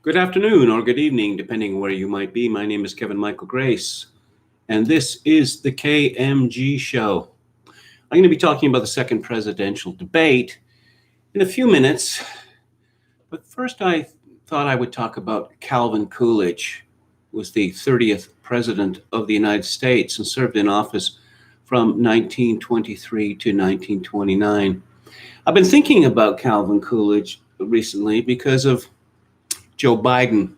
Good afternoon or good evening, depending where you might be. My name is Kevin Michael Grace, and this is the KMG show. I'm going to be talking about the second presidential debate in a few minutes, but first I thought I would talk about Calvin Coolidge, who was the 30th president of the United States and served in office from 1923 to 1929. I've been thinking about Calvin Coolidge recently because of Joe Biden,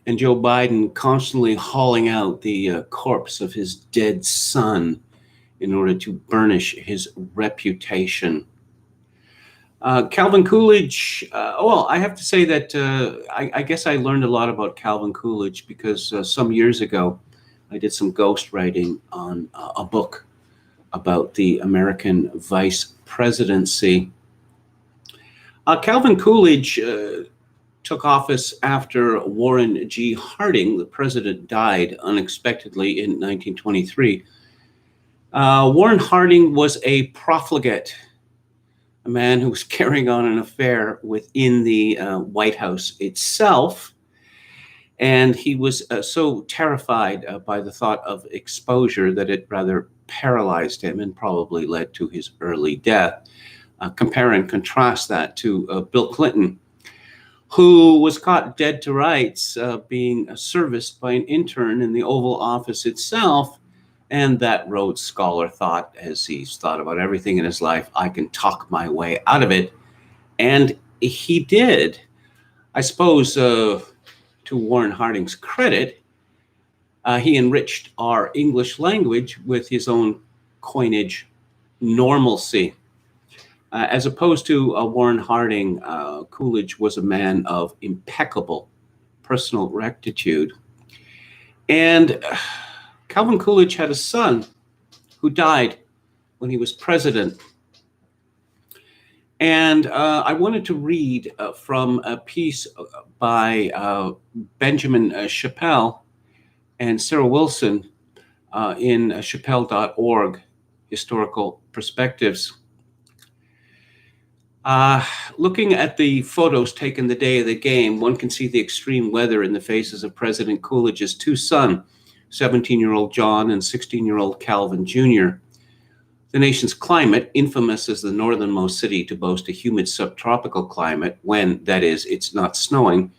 and Joe Biden constantly hauling out the corpse of his dead son in order to burnish his reputation. Calvin Coolidge, I have to say that I guess I learned a lot about Calvin Coolidge because some years ago I did some ghostwriting on a book about the American vice presidency. Calvin Coolidge took office after Warren G. Harding, the president, died unexpectedly in 1923. Warren Harding was a profligate, a man who was carrying on an affair within the White House itself. And he was so terrified by the thought of exposure that it rather paralyzed him and probably led to his early death. Compare and contrast that to Bill Clinton, who was caught dead to rights being serviced by an intern in the Oval Office itself. And that Rhodes Scholar thought, as he's thought about everything in his life, I can talk my way out of it. And he did. I suppose, to Warren Harding's credit, he enriched our English language with his own coinage, normalcy. As opposed to Warren Harding, Coolidge was a man of impeccable personal rectitude. And Calvin Coolidge had a son who died when he was president. And I wanted to read from a piece by Benjamin Chappell and Sarah Wilson in chappell.org, Historical Perspectives. Looking at the photos taken the day of the game, one can see the extreme weather in the faces of President Coolidge's two sons, 17-year-old John and 16-year-old Calvin Jr. The nation's climate, infamous as the northernmost city to boast a humid subtropical climate when, that is, it's not snowing,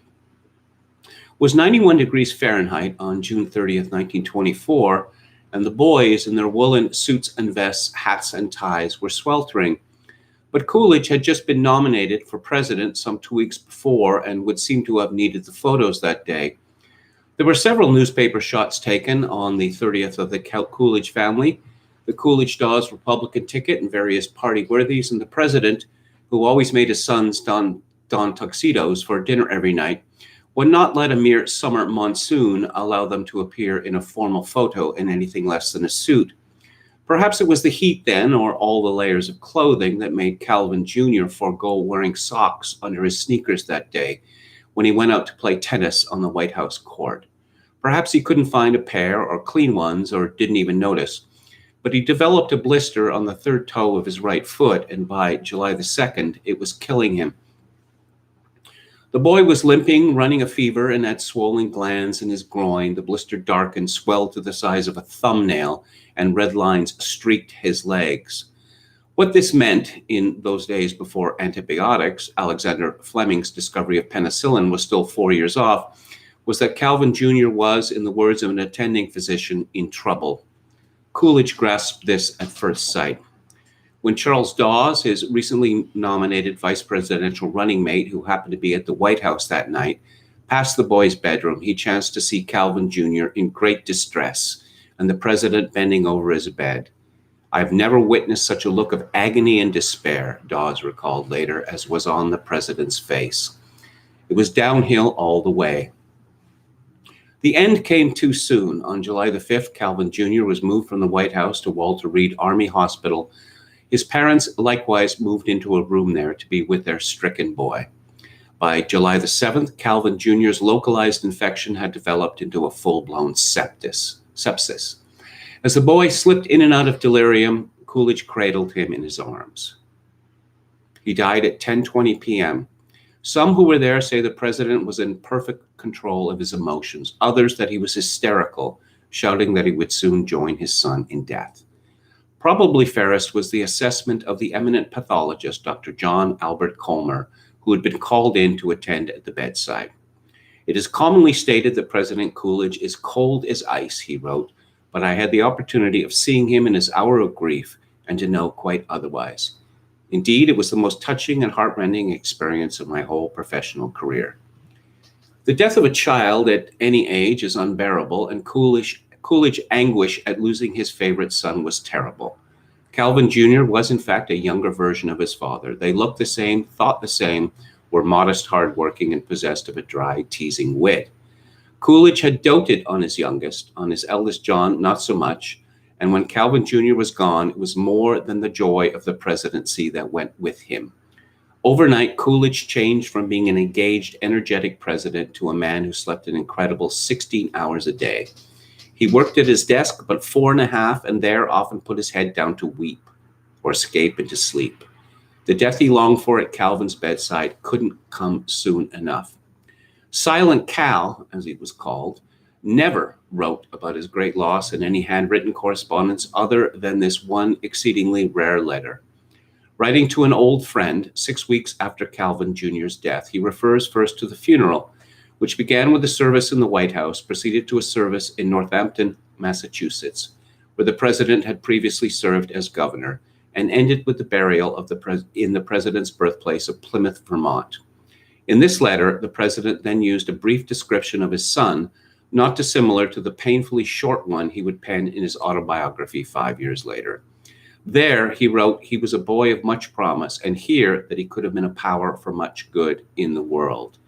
was 91 degrees Fahrenheit on June 30th, 1924, and the boys in their woolen suits and vests, hats and ties were sweltering. But Coolidge had just been nominated for president some 2 weeks before and would seem to have needed the photos that day. There were several newspaper shots taken on the 30th of the Coolidge family, the Coolidge Dawes Republican ticket and various party worthies, and the president, who always made his sons don tuxedos for dinner every night, would not let a mere summer monsoon allow them to appear in a formal photo in anything less than a suit. Perhaps it was the heat then, or all the layers of clothing, that made Calvin Jr. forego wearing socks under his sneakers that day when he went out to play tennis on the White House court. Perhaps he couldn't find a pair or clean ones or didn't even notice, but he developed a blister on the third toe of his right foot, and by July the 2nd, it was killing him. The boy was limping, running a fever, and had swollen glands in his groin. The blister darkened, swelled to the size of a thumbnail, and red lines streaked his legs. What this meant in those days before antibiotics, Alexander Fleming's discovery of penicillin was still 4 years off, was that Calvin Jr. was, in the words of an attending physician, in trouble. Coolidge grasped this at first sight. When Charles Dawes, his recently nominated vice presidential running mate, who happened to be at the White House that night, passed the boy's bedroom, he chanced to see Calvin Jr. in great distress and the president bending over his bed. "I've never witnessed such a look of agony and despair," Dawes recalled later, as was on the president's face. It was downhill all the way. The end came too soon. On July the 5th, Calvin Jr. was moved from the White House to Walter Reed Army Hospital. His parents likewise moved into a room there to be with their stricken boy. By July the 7th, Calvin Jr.'s localized infection had developed into a full-blown sepsis. As the boy slipped in and out of delirium, Coolidge cradled him in his arms. He died at 10:20 p.m. Some who were there say the president was in perfect control of his emotions, others that he was hysterical, shouting that he would soon join his son in death. Probably fairest was the assessment of the eminent pathologist, Dr. John Albert Colmer, who had been called in to attend at the bedside. It is commonly stated that President Coolidge is cold as ice, he wrote, but I had the opportunity of seeing him in his hour of grief and to know quite otherwise. Indeed, it was the most touching and heartrending experience of my whole professional career. The death of a child at any age is unbearable, and Coolidge anguish at losing his favorite son was terrible. Calvin Jr. was in fact a younger version of his father. They looked the same, thought the same, were modest, hardworking, and possessed of a dry, teasing wit. Coolidge had doted on his youngest, on his eldest John, not so much, and when Calvin Jr. was gone, it was more than the joy of the presidency that went with him. Overnight, Coolidge changed from being an engaged, energetic president to a man who slept an incredible 16 hours a day. He worked at his desk but 4.5, and there often put his head down to weep or escape into sleep. The death he longed for at Calvin's bedside couldn't come soon enough. Silent Cal, as he was called, never wrote about his great loss in any handwritten correspondence other than this one exceedingly rare letter. Writing to an old friend 6 weeks after Calvin Jr.'s death, he refers first to the funeral, which began with a service in the White House, proceeded to a service in Northampton, Massachusetts, where the president had previously served as governor, and ended with the burial of in the president's birthplace of Plymouth, Vermont. In this letter, the president then used a brief description of his son, not dissimilar to the painfully short one he would pen in his autobiography 5 years later. There, he wrote, he was a boy of much promise, and here that he could have been a power for much good in the world.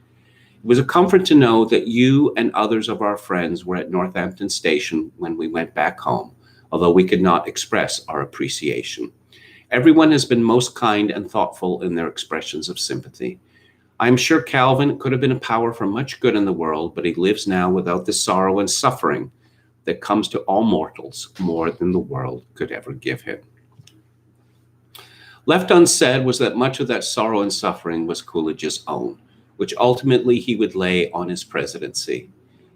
It was a comfort to know that you and others of our friends were at Northampton Station when we went back home, although we could not express our appreciation. Everyone has been most kind and thoughtful in their expressions of sympathy. I am sure Calvin could have been a power for much good in the world, but he lives now without the sorrow and suffering that comes to all mortals more than the world could ever give him. Left unsaid was that much of that sorrow and suffering was Coolidge's own, which ultimately he would lay on his presidency.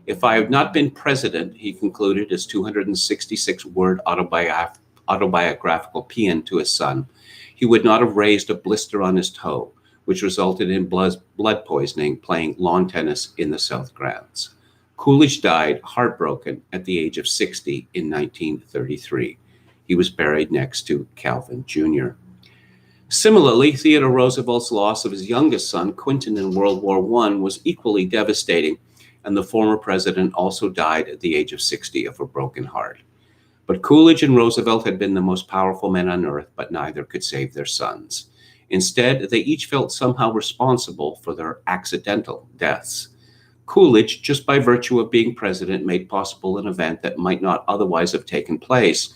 If I had not been president, he concluded his 266-word autobiographical paean to his son, he would not have raised a blister on his toe, which resulted in blood poisoning playing lawn tennis in the South Grounds. Coolidge died heartbroken at the age of 60 in 1933. He was buried next to Calvin Jr. Similarly, Theodore Roosevelt's loss of his youngest son, Quinton, in World War I was equally devastating, and the former president also died at the age of 60 of a broken heart. But Coolidge and Roosevelt had been the most powerful men on earth, but neither could save their sons. Instead, they each felt somehow responsible for their accidental deaths. Coolidge, just by virtue of being president, made possible an event that might not otherwise have taken place.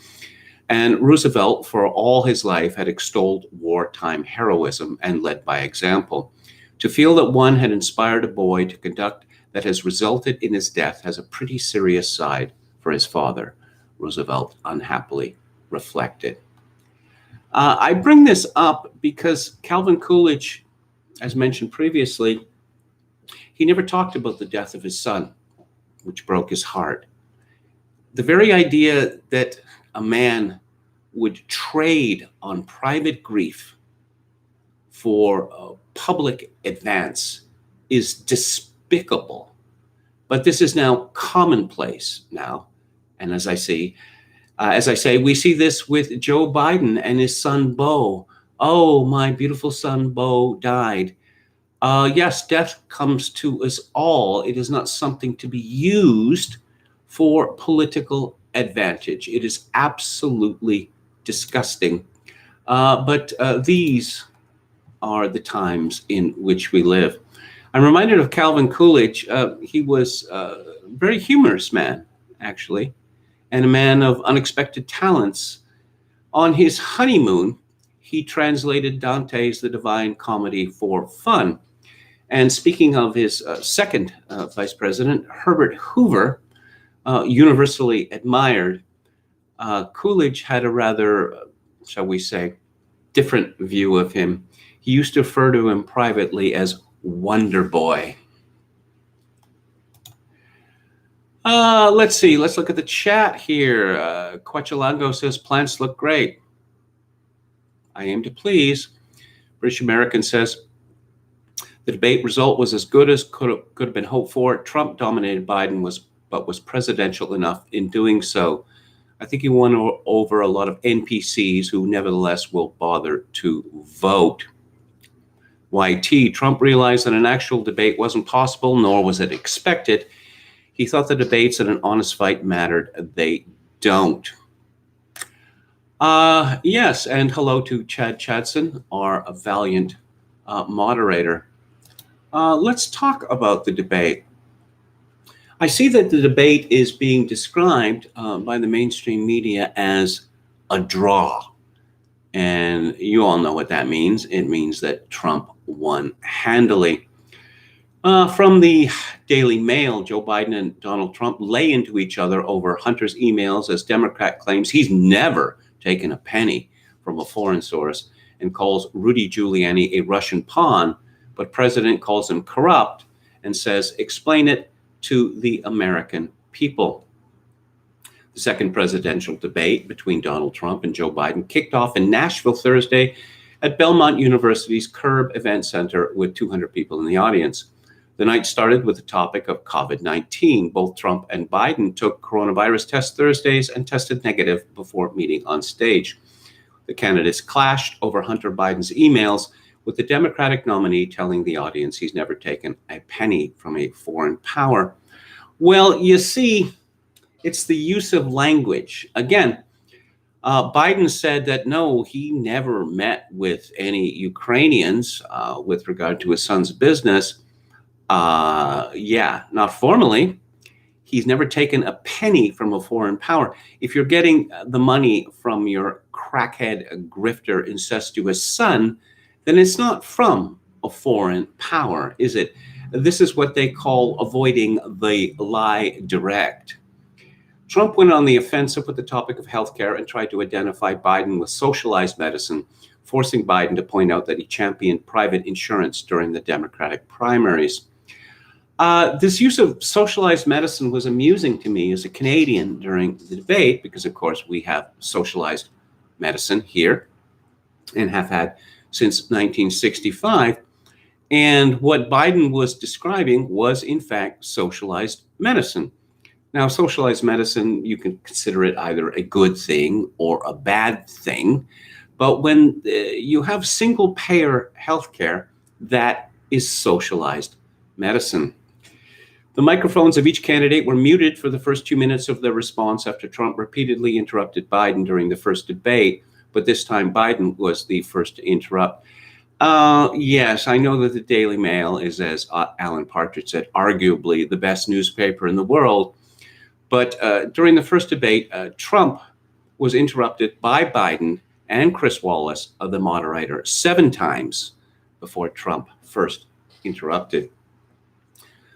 And Roosevelt, for all his life, had extolled wartime heroism and led by example. To feel that one had inspired a boy to conduct that has resulted in his death has a pretty serious side for his father, Roosevelt unhappily reflected. I bring this up because Calvin Coolidge, as mentioned previously, he never talked about the death of his son, which broke his heart. The very idea that a man would trade on private grief for public advance is despicable. But this is now commonplace now. And as I say, we see this with Joe Biden and his son, Beau. Oh, my beautiful son, Beau, died. Yes, death comes to us all. It is not something to be used for political advantage. It is absolutely disgusting. But these are the times in which we live. I'm reminded of Calvin Coolidge. He was a very humorous man, actually, and a man of unexpected talents. On his honeymoon, he translated Dante's The Divine Comedy for fun. And speaking of his second vice president, Herbert Hoover, universally admired, Coolidge had a rather, shall we say, different view of him. He used to refer to him privately as Wonder Boy. Let's see. Let's look at the chat here. Quechalango says, plants look great. I aim to please. British American says, the debate result was as good as could have been hoped for. Trump dominated Biden, but was presidential enough in doing so. I think he won over a lot of NPCs who nevertheless will bother to vote. YT, Trump realized that an actual debate wasn't possible, nor was it expected. He thought the debates and an honest fight mattered. They don't. Yes, and hello to Chad Chadson, our valiant moderator. Let's talk about the debate. I see that the debate is being described by the mainstream media as a draw. And you all know what that means. It means that Trump won handily. From the Daily Mail, Joe Biden and Donald Trump lay into each other over Hunter's emails as Democrat claims he's never taken a penny from a foreign source and calls Rudy Giuliani a Russian pawn, but President calls him corrupt and says, explain it to the American people. The second presidential debate between Donald Trump and Joe Biden kicked off in Nashville Thursday at Belmont University's Curb Event Center with 200 people in the audience. The night started with the topic of COVID-19. Both Trump and Biden took coronavirus test Thursdays and tested negative before meeting on stage. The candidates clashed over Hunter Biden's emails, with the Democratic nominee telling the audience he's never taken a penny from a foreign power. Well, you see, it's the use of language. Again, Biden said that no, he never met with any Ukrainians with regard to his son's business. Not formally. He's never taken a penny from a foreign power. If you're getting the money from your crackhead, grifter, incestuous son, then it's not from a foreign power, is it? This is what they call avoiding the lie direct. Trump went on the offensive with the topic of healthcare and tried to identify Biden with socialized medicine, forcing Biden to point out that he championed private insurance during the Democratic primaries. This use of socialized medicine was amusing to me as a Canadian during the debate because, of course, we have socialized medicine here and have had since 1965. And what Biden was describing was, in fact, socialized medicine. Now, socialized medicine, you can consider it either a good thing or a bad thing. But when you have single-payer healthcare, that is socialized medicine. The microphones of each candidate were muted for the first 2 minutes of their response after Trump repeatedly interrupted Biden during the first debate, but this time Biden was the first to interrupt. Yes, I know that the Daily Mail is, as Alan Partridge said, arguably the best newspaper in the world. But during the first debate, Trump was interrupted by Biden and Chris Wallace, the moderator, 7 times before Trump first interrupted.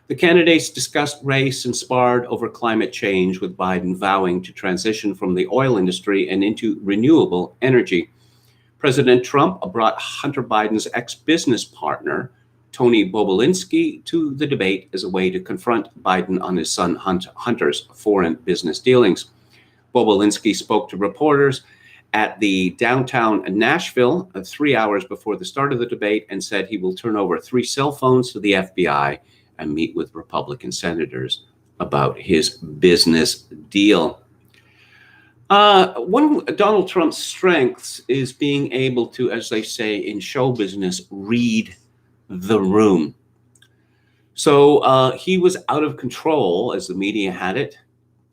The candidates discussed race and sparred over climate change, with Biden vowing to transition from the oil industry and into renewable energy. President Trump brought Hunter Biden's ex-business partner, Tony Bobulinski, to the debate as a way to confront Biden on his son Hunter's foreign business dealings. Bobulinski spoke to reporters at the downtown Nashville 3 hours before the start of the debate and said he will turn over 3 cell phones to the FBI and meet with Republican senators about his business deal. One of Donald Trump's strengths is being able to, as they say in show business, read the room. So he was out of control, as the media had it,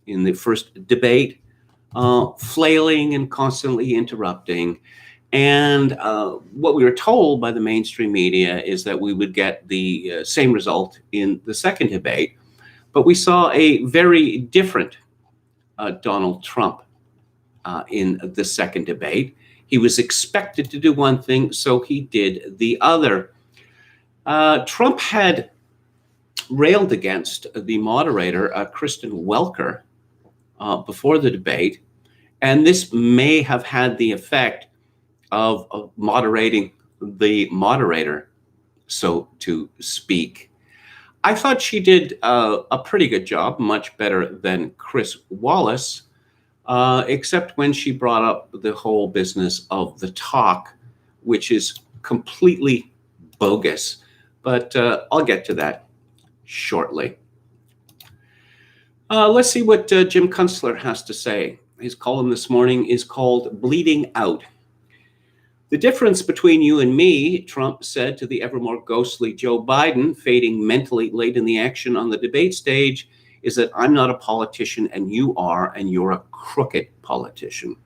in the first debate, flailing and constantly interrupting. And what we were told by the mainstream media is that we would get the same result in the second debate. But we saw a very different Donald Trump in the second debate. He was expected to do one thing, so he did the other. Trump had railed against the moderator, Kristen Welker, before the debate. And this may have had the effect of moderating the moderator so to speak. I thought she did a pretty good job, much better than Chris Wallace, except when she brought up the whole business of the talk, which is completely bogus. But I'll get to that shortly. Let's see what Jim Kunstler has to say. His column this morning is called Bleeding Out. The difference between you and me, Trump said to the ever more ghostly Joe Biden, fading mentally late in the action on the debate stage, is that I'm not a politician and you are, and you're a crooked politician.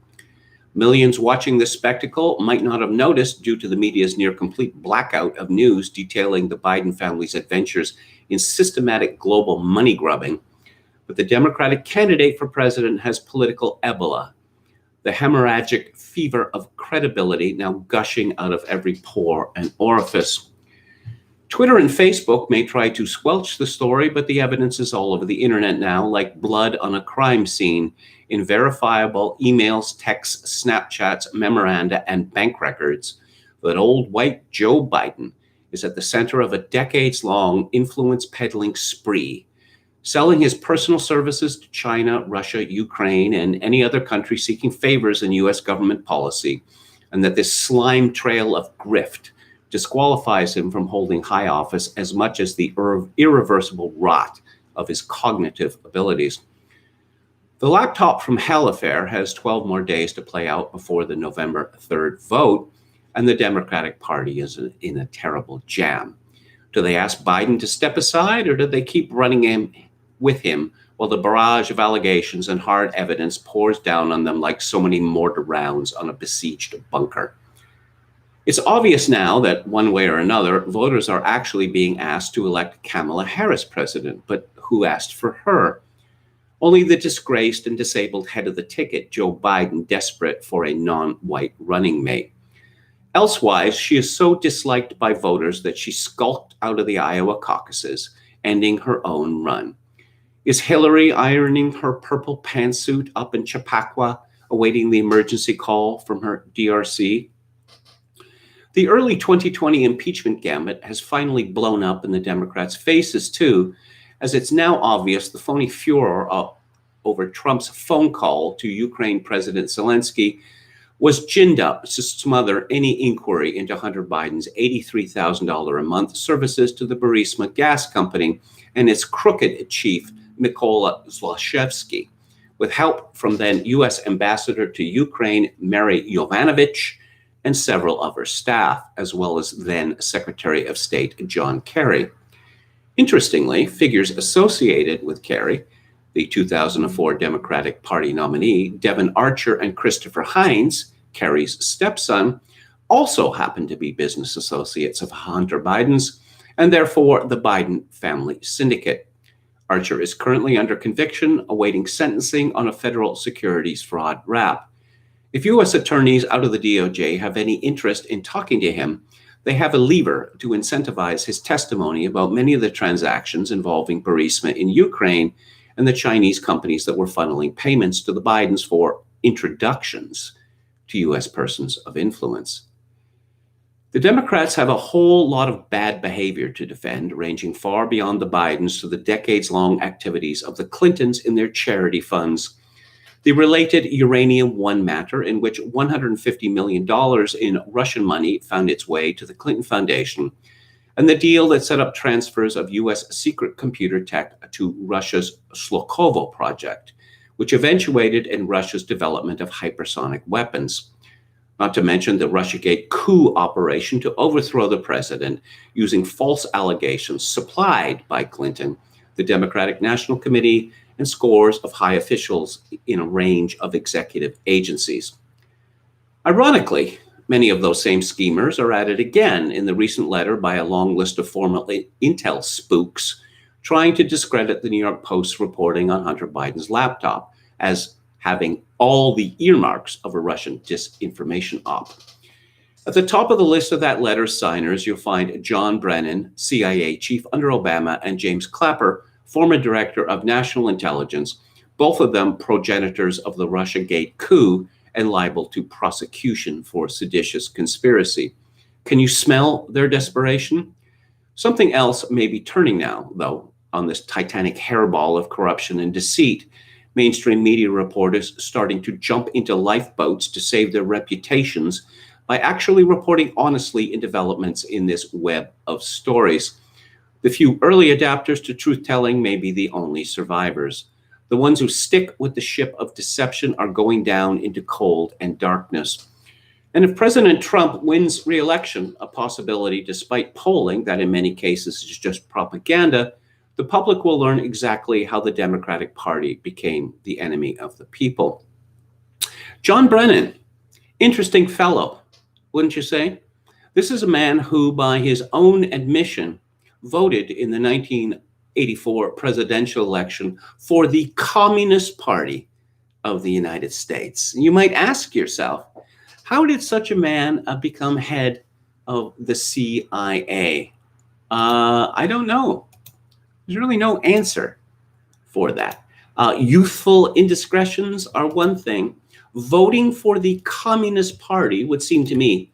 Millions watching this spectacle might not have noticed due to the media's near complete blackout of news detailing the Biden family's adventures in systematic global money grubbing, but the Democratic candidate for president has political Ebola, the hemorrhagic fever of credibility now gushing out of every pore and orifice. Twitter and Facebook may try to squelch the story, but the evidence is all over the internet now, like blood on a crime scene, in verifiable emails, texts, Snapchats, memoranda, and bank records, that old white Joe Biden is at the center of a decades-long influence peddling spree, selling his personal services to China, Russia, Ukraine, and any other country seeking favors in U.S. government policy, and that this slime trail of grift disqualifies him from holding high office as much as the irreversible rot of his cognitive abilities. The laptop from hell affair has 12 more days to play out before the November 3rd vote, and the Democratic Party is in a terrible jam. Do they ask Biden to step aside, or do they keep running with him while the barrage of allegations and hard evidence pours down on them like so many mortar rounds on a besieged bunker? It's obvious now that one way or another, voters are actually being asked to elect Kamala Harris president, but who asked for her? Only the disgraced and disabled head of the ticket, Joe Biden, desperate for a non-white running mate. Elsewise, she is so disliked by voters that she skulked out of the Iowa caucuses, ending her own run. Is Hillary ironing her purple pantsuit up in Chappaqua, awaiting the emergency call from her DRC? The early 2020 impeachment gambit has finally blown up in the Democrats' faces, too, as it's now obvious the phony furor over Trump's phone call to Ukraine President Zelensky was ginned up to smother any inquiry into Hunter Biden's $83,000 a month services to the Burisma gas company and its crooked chief, Mykola Zlochevsky, with help from then U.S. Ambassador to Ukraine, Mary Yovanovitch, and several of her staff, as well as then Secretary of State John Kerry. Interestingly, figures associated with Kerry, the 2004 Democratic Party nominee, Devon Archer and Christopher Hines, Kerry's stepson, also happen to be business associates of Hunter Biden's, and therefore the Biden family syndicate. Archer is currently under conviction, awaiting sentencing on a federal securities fraud rap. If U.S. attorneys out of the DOJ have any interest in talking to him, they have a lever to incentivize his testimony about many of the transactions involving Burisma in Ukraine and the Chinese companies that were funneling payments to the Bidens for introductions to U.S. persons of influence. The Democrats have a whole lot of bad behavior to defend, ranging far beyond the Bidens to the decades-long activities of the Clintons in their charity funds. The related Uranium One matter, in which $150 million in Russian money found its way to the Clinton Foundation, and the deal that set up transfers of U.S. secret computer tech to Russia's Sklokovo project, which eventuated in Russia's development of hypersonic weapons. Not to mention the Russiagate coup operation to overthrow the president using false allegations supplied by Clinton, the Democratic National Committee, and scores of high officials in a range of executive agencies. Ironically, many of those same schemers are at it again in the recent letter by a long list of former Intel spooks trying to discredit the New York Post's reporting on Hunter Biden's laptop as having all the earmarks of a Russian disinformation op. At the top of the list of that letter's signers, you'll find John Brennan, CIA chief under Obama, and James Clapper, former director of national intelligence, both of them progenitors of the Russiagate coup and liable to prosecution for seditious conspiracy. Can you smell their desperation? Something else may be turning now, though, on this titanic hairball of corruption and deceit. Mainstream media reporters starting to jump into lifeboats to save their reputations by actually reporting honestly in developments in this web of stories. The few early adapters to truth-telling may be the only survivors. The ones who stick with the ship of deception are going down into cold and darkness. And if President Trump wins re-election, a possibility despite polling that in many cases is just propaganda, the public will learn exactly how the Democratic Party became the enemy of the people. John Brennan, interesting fellow, wouldn't you say? This is a man who, by his own admission, voted in the 1984 presidential election for the Communist Party of the United States. You might ask yourself, how did such a man become head of the CIA? I don't know. There's really no answer for that. Youthful indiscretions are one thing. Voting for the Communist Party would seem to me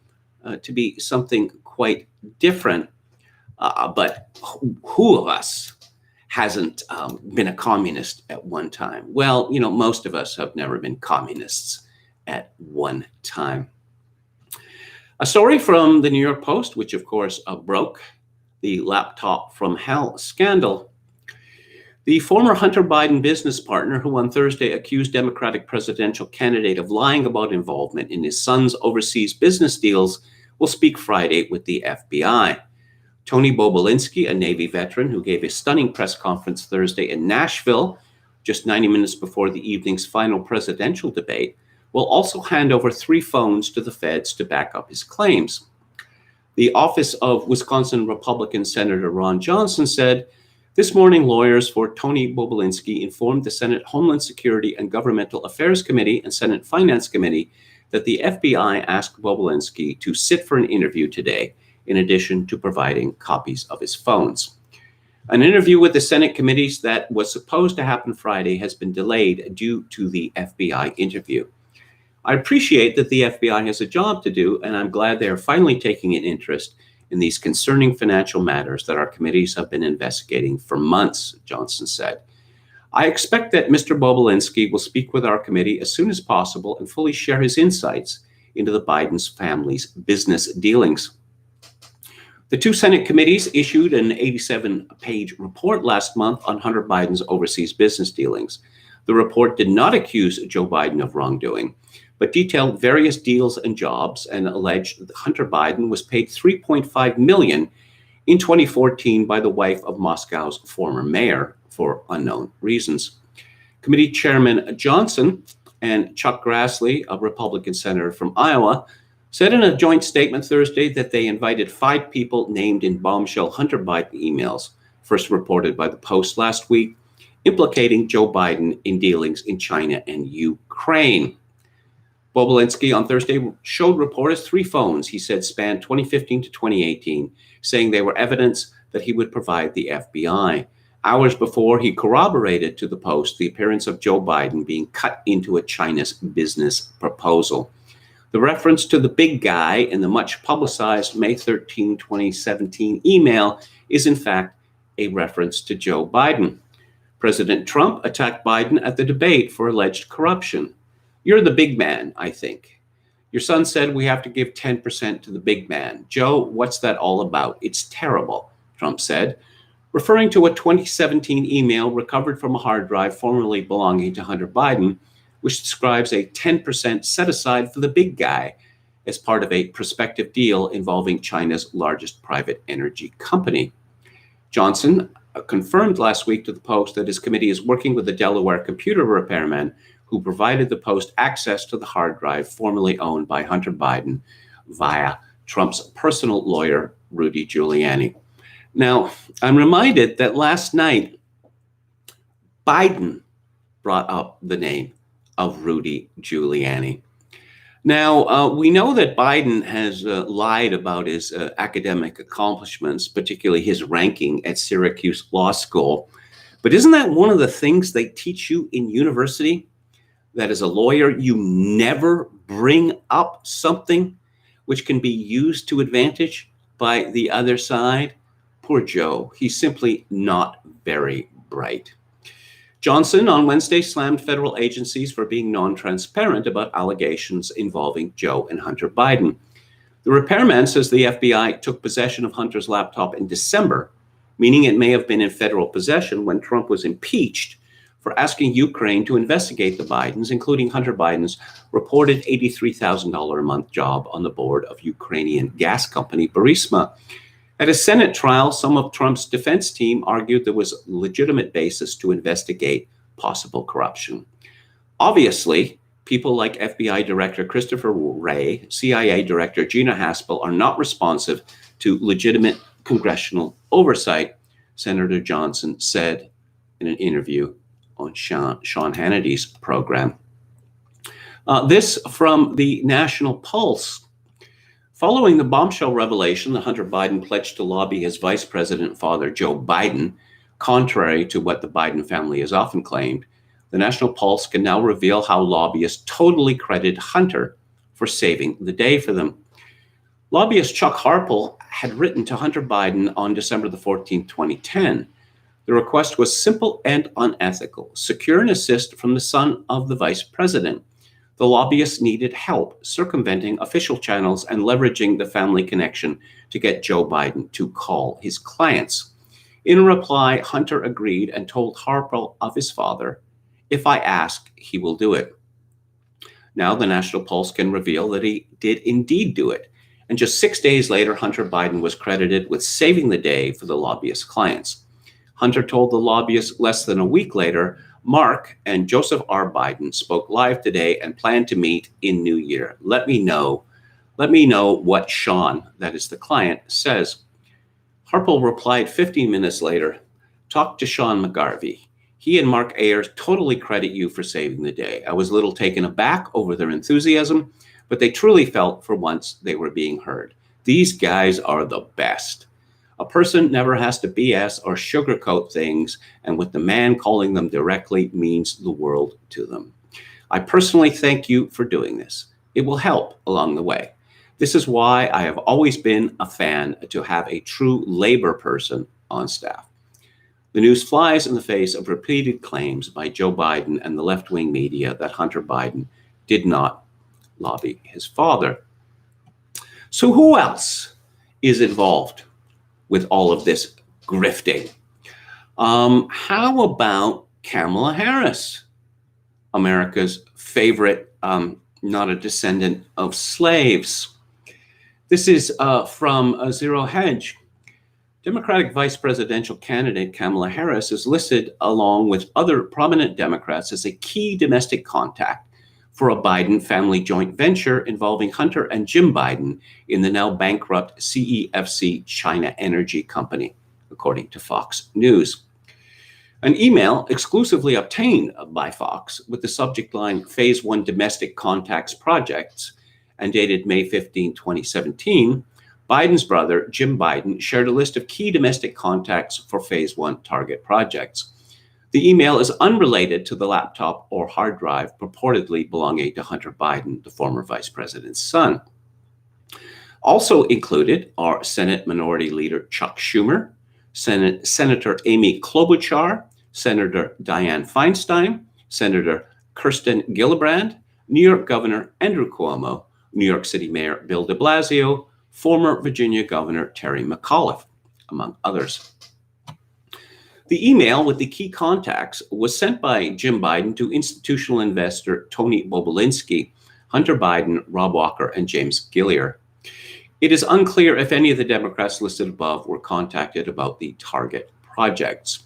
to be something quite different. But who of us hasn't been a communist at one time? Well, most of us have never been communists at one time. A story from the New York Post, which of course broke the laptop from hell scandal. The former Hunter Biden business partner who on Thursday accused Democratic presidential candidate of lying about involvement in his son's overseas business deals will speak Friday with the FBI. Tony Bobulinski, a Navy veteran who gave a stunning press conference Thursday in Nashville, just 90 minutes before the evening's final presidential debate, will also hand over 3 phones to the feds to back up his claims. The office of Wisconsin Republican Senator Ron Johnson said, this morning lawyers for Tony Bobulinski informed the Senate Homeland Security and Governmental Affairs Committee and Senate Finance Committee that the FBI asked Bobulinski to sit for an interview today, in addition to providing copies of his phones. An interview with the Senate committees that was supposed to happen Friday has been delayed due to the FBI interview. I appreciate that the FBI has a job to do, and I'm glad they are finally taking an interest in these concerning financial matters that our committees have been investigating for months, Johnson said. I expect that Mr. Bobulinski will speak with our committee as soon as possible and fully share his insights into the Biden's family's business dealings. The 2 Senate committees issued an 87-page report last month on Hunter Biden's overseas business dealings. The report did not accuse Joe Biden of wrongdoing, but detailed various deals and jobs and alleged that Hunter Biden was paid $3.5 million in 2014 by the wife of Moscow's former mayor for unknown reasons. Committee Chairman Johnson and Chuck Grassley, a Republican senator from Iowa, said in a joint statement Thursday that they invited 5 people named in bombshell Hunter Biden emails, first reported by the Post last week, implicating Joe Biden in dealings in China and Ukraine. Bobulinski on Thursday showed reporters 3 phones he said spanned 2015 to 2018, saying they were evidence that he would provide the FBI. Hours before, he corroborated to the Post the appearance of Joe Biden being cut into a China's business proposal. The reference to the big guy in the much publicized May 13, 2017 email is in fact a reference to Joe Biden. President Trump attacked Biden at the debate for alleged corruption. You're the big man, I think. Your son said we have to give 10% to the big man. Joe, what's that all about? It's terrible, Trump said, referring to a 2017 email recovered from a hard drive formerly belonging to Hunter Biden, which describes a 10% set aside for the big guy as part of a prospective deal involving China's largest private energy company. Johnson confirmed last week to the Post that his committee is working with the Delaware computer repairman who provided the Post access to the hard drive formerly owned by Hunter Biden via Trump's personal lawyer, Rudy Giuliani. Now, I'm reminded that last night, Biden brought up the name of Rudy Giuliani. Now, we know that Biden has lied about his academic accomplishments, particularly his ranking at Syracuse Law School. But isn't that one of the things they teach you in university? That as a lawyer, you never bring up something which can be used to advantage by the other side. Poor Joe. He's simply not very bright. Johnson on Wednesday slammed federal agencies for being non-transparent about allegations involving Joe and Hunter Biden. The repairman says the FBI took possession of Hunter's laptop in December, meaning it may have been in federal possession when Trump was impeached for asking Ukraine to investigate the Bidens, including Hunter Biden's reported $83,000 a month job on the board of Ukrainian gas company Burisma. At a Senate trial, some of Trump's defense team argued there was legitimate basis to investigate possible corruption. Obviously, people like FBI Director Christopher Wray, CIA Director Gina Haspel are not responsive to legitimate congressional oversight, Senator Johnson said in an interview on Sean Hannity's program. This from the National Pulse. Following the bombshell revelation that Hunter Biden pledged to lobby his vice president father, Joe Biden, contrary to what the Biden family has often claimed, the National Pulse can now reveal how lobbyists totally credit Hunter for saving the day for them. Lobbyist Chuck Harpel had written to Hunter Biden on December the 14th, 2010. The request was simple and unethical: secure an assist from the son of the vice president. The lobbyists needed help circumventing official channels and leveraging the family connection to get Joe Biden to call his clients. In reply, Hunter agreed and told Harpel of his father, "If I ask, he will do it." Now the National Pulse can reveal that he did indeed do it. And just 6 days later, Hunter Biden was credited with saving the day for the lobbyist clients. Hunter told the lobbyists less than a week later, Mark and Joseph R. Biden spoke live today and plan to meet in New Year. Let me know what Sean, that is the client, says. Harpel replied 15 minutes later, "Talk to Sean McGarvey. He and Mark Ayers totally credit you for saving the day. I was a little taken aback over their enthusiasm, but they truly felt for once they were being heard. These guys are the best. A person never has to BS or sugarcoat things, and with the man calling them directly means the world to them. I personally thank you for doing this. It will help along the way. This is why I have always been a fan to have a true labor person on staff." The news flies in the face of repeated claims by Joe Biden and the left-wing media that Hunter Biden did not lobby his father. So who else is involved with all of this grifting? How about Kamala Harris, America's favorite, not a descendant of slaves? This is from Zero Hedge. Democratic vice presidential candidate Kamala Harris is listed along with other prominent Democrats as a key domestic contact for a Biden family joint venture involving Hunter and Jim Biden in the now bankrupt CEFC China Energy Company, according to Fox News. An email exclusively obtained by Fox with the subject line Phase 1 Domestic Contacts Projects and dated May 15, 2017, Biden's brother, Jim Biden, shared a list of key domestic contacts for Phase 1 target projects. The email is unrelated to the laptop or hard drive purportedly belonging to Hunter Biden, the former vice president's son. Also included are Senate Minority Leader Chuck Schumer, Senator Amy Klobuchar, Senator Dianne Feinstein, Senator Kirsten Gillibrand, New York Governor Andrew Cuomo, New York City Mayor Bill de Blasio, former Virginia Governor Terry McAuliffe, among others. The email with the key contacts was sent by Jim Biden to institutional investor Tony Bobulinski, Hunter Biden, Rob Walker, and James Gilliar. It is unclear if any of the Democrats listed above were contacted about the target projects.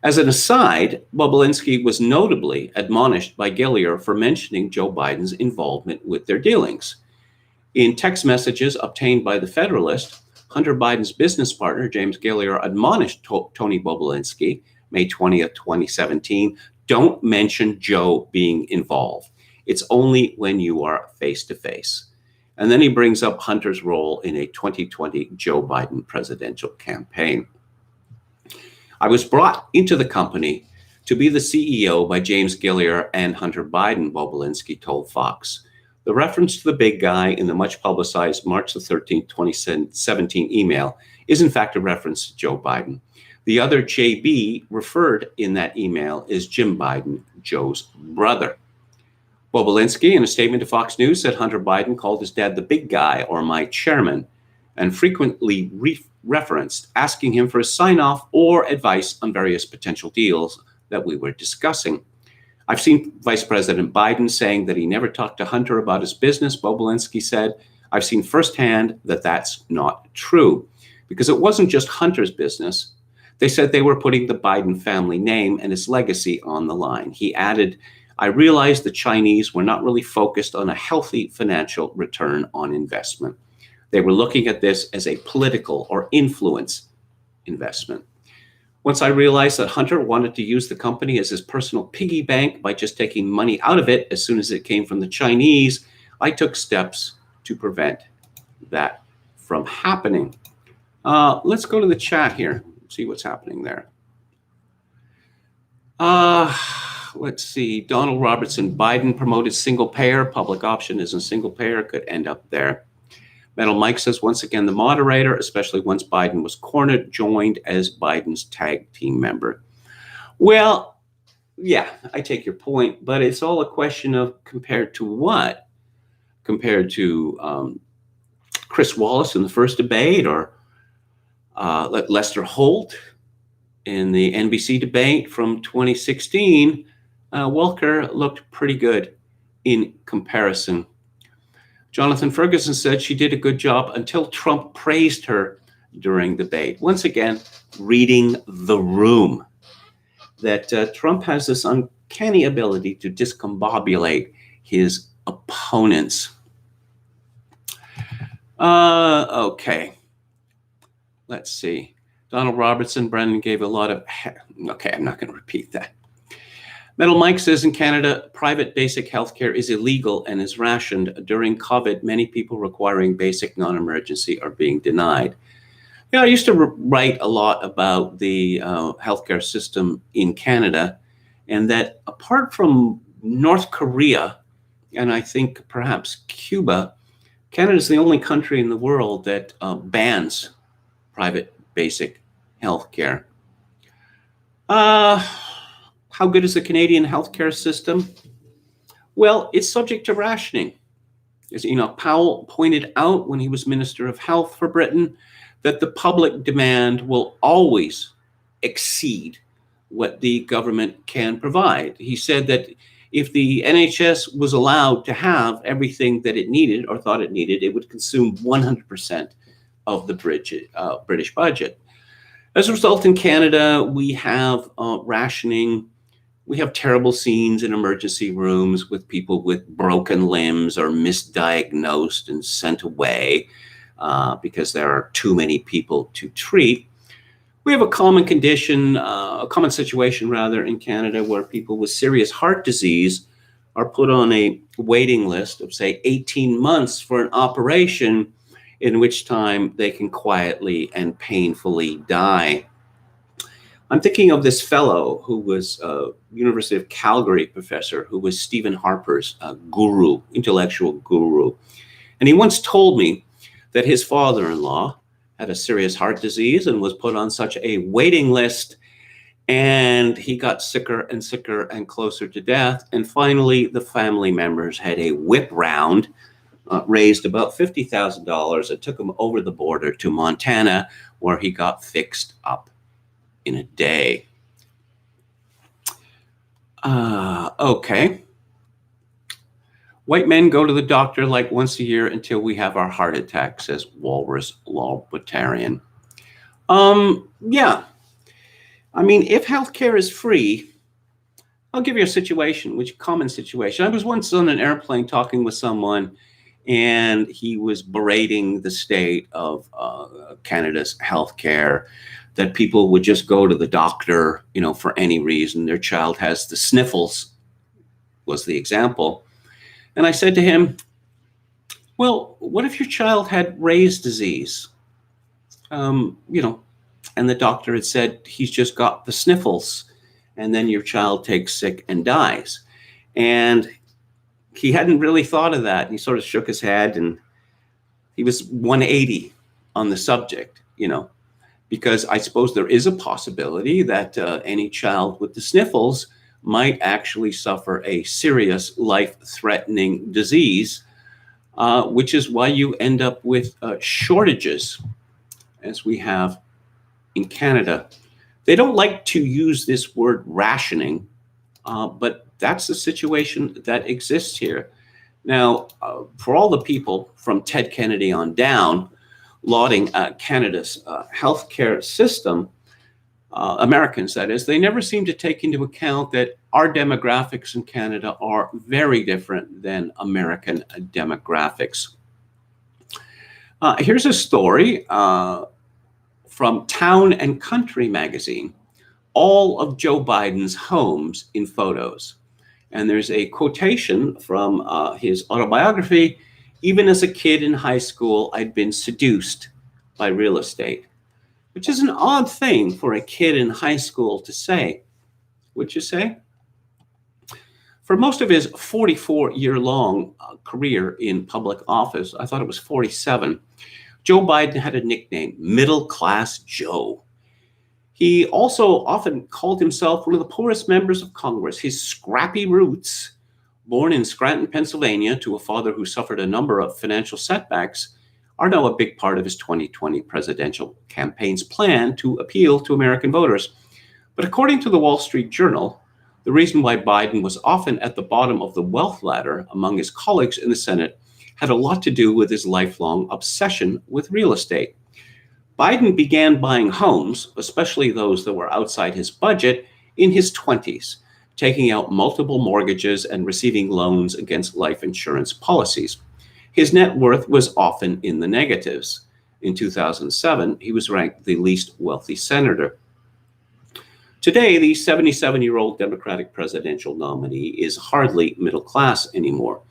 As an aside, Bobulinski was notably admonished by Gilliar for mentioning Joe Biden's involvement with their dealings. In text messages obtained by the Federalist, Hunter Biden's business partner, James Gilliar, admonished Tony Bobulinski, May 20th, 2017, "Don't mention Joe being involved. It's only when you are face-to-face." And then he brings up Hunter's role in a 2020 Joe Biden presidential campaign. "I was brought into the company to be the CEO by James Gilliar and Hunter Biden," Bobulinski told Fox. The reference to the big guy in the much publicized March the 13th, 2017 email is in fact a reference to Joe Biden. The other JB referred in that email is Jim Biden, Joe's brother. Bobulinski, in a statement to Fox News, said Hunter Biden called his dad the big guy or my chairman, and frequently referenced asking him for a sign-off or advice on various potential deals that we were discussing. I've seen Vice President Biden saying that he never talked to Hunter about his business, Bobulinski said. I've seen firsthand that that's not true, because it wasn't just Hunter's business. They said they were putting the Biden family name and his legacy on the line. He added, I realized the Chinese were not really focused on a healthy financial return on investment. They were looking at this as a political or influence investment. Once I realized that Hunter wanted to use the company as his personal piggy bank by just taking money out of it as soon as it came from the Chinese, I took steps to prevent that from happening. Let's go to the chat here, see what's happening there. Let's see. Donald Robertson, Biden promoted single payer. Public option isn't single payer. Could end up there. Metal Mike says, once again, the moderator, especially once Biden was cornered, joined as Biden's tag team member. Well, yeah, I take your point, but it's all a question of compared to what? Compared to Chris Wallace in the first debate, or Lester Holt in the NBC debate from 2016, Welker looked pretty good in comparison. Jonathan Ferguson said she did a good job until Trump praised her during the debate. Once again, reading the room. That Trump has this uncanny ability to discombobulate his opponents. Okay. Let's see. Donald Robertson, Brendan gave a lot of... Okay, I'm not going to repeat that. Metal Mike says in Canada, private basic healthcare is illegal and is rationed. During COVID, many people requiring basic non-emergency are being denied. Yeah, I used to write a lot about the healthcare system in Canada, and that apart from North Korea, and I think perhaps Cuba, Canada is the only country in the world that bans private basic healthcare. How good is the Canadian healthcare system? Well, it's subject to rationing. As Enoch Powell pointed out when he was Minister of Health for Britain, that the public demand will always exceed what the government can provide. He said that if the NHS was allowed to have everything that it needed or thought it needed, it would consume 100% of the British budget. As a result, in Canada, we have rationing. We have terrible scenes in emergency rooms with people with broken limbs or misdiagnosed and sent away because there are too many people to treat. We have a common situation in Canada where people with serious heart disease are put on a waiting list of, say, 18 months for an operation, in which time they can quietly and painfully die. I'm thinking of this fellow who was a University of Calgary professor, who was Stephen Harper's guru, intellectual guru. And he once told me that his father-in-law had a serious heart disease and was put on such a waiting list, and he got sicker and sicker and closer to death. And finally, the family members had a whip round, raised about $50,000. It took him over the border to Montana, where he got fixed up in a day. Okay. White men go to the doctor like once a year until we have our heart attack, says Walrus Lawbitarian. Yeah. I mean, if healthcare is free, I'll give you a common situation. I was once on an airplane talking with someone, and he was berating the state of Canada's healthcare, that people would just go to the doctor, for any reason. Their child has the sniffles, was the example. And I said to him, well, what if your child had Ray's disease? And the doctor had said, he's just got the sniffles, and then your child takes sick and dies. And he hadn't really thought of that. And he sort of shook his head, and he was 180 on the subject, because I suppose there is a possibility that any child with the sniffles might actually suffer a serious life-threatening disease, which is why you end up with shortages, as we have in Canada. They don't like to use this word rationing, but that's the situation that exists here. Now, for all the people from Ted Kennedy on down lauding Canada's healthcare system, Americans that is, they never seem to take into account that our demographics in Canada are very different than American demographics. Here's a story from Town and Country magazine, all of Joe Biden's homes in photos. And there's a quotation from his autobiography: "Even as a kid in high school, I'd been seduced by real estate," which is an odd thing for a kid in high school to say. Would you say? For most of his 44-year-long career in public office, I thought it was 47, Joe Biden had a nickname, Middle Class Joe. He also often called himself one of the poorest members of Congress. His scrappy roots, born in Scranton, Pennsylvania, to a father who suffered a number of financial setbacks, are now a big part of his 2020 presidential campaign's plan to appeal to American voters. But according to the Wall Street Journal, the reason why Biden was often at the bottom of the wealth ladder among his colleagues in the Senate had a lot to do with his lifelong obsession with real estate. Biden began buying homes, especially those that were outside his budget, in his 20s, taking out multiple mortgages and receiving loans against life insurance policies. His net worth was often in the negatives. In 2007, he was ranked the least wealthy senator. Today, the 77-year-old Democratic presidential nominee is hardly middle class anymore.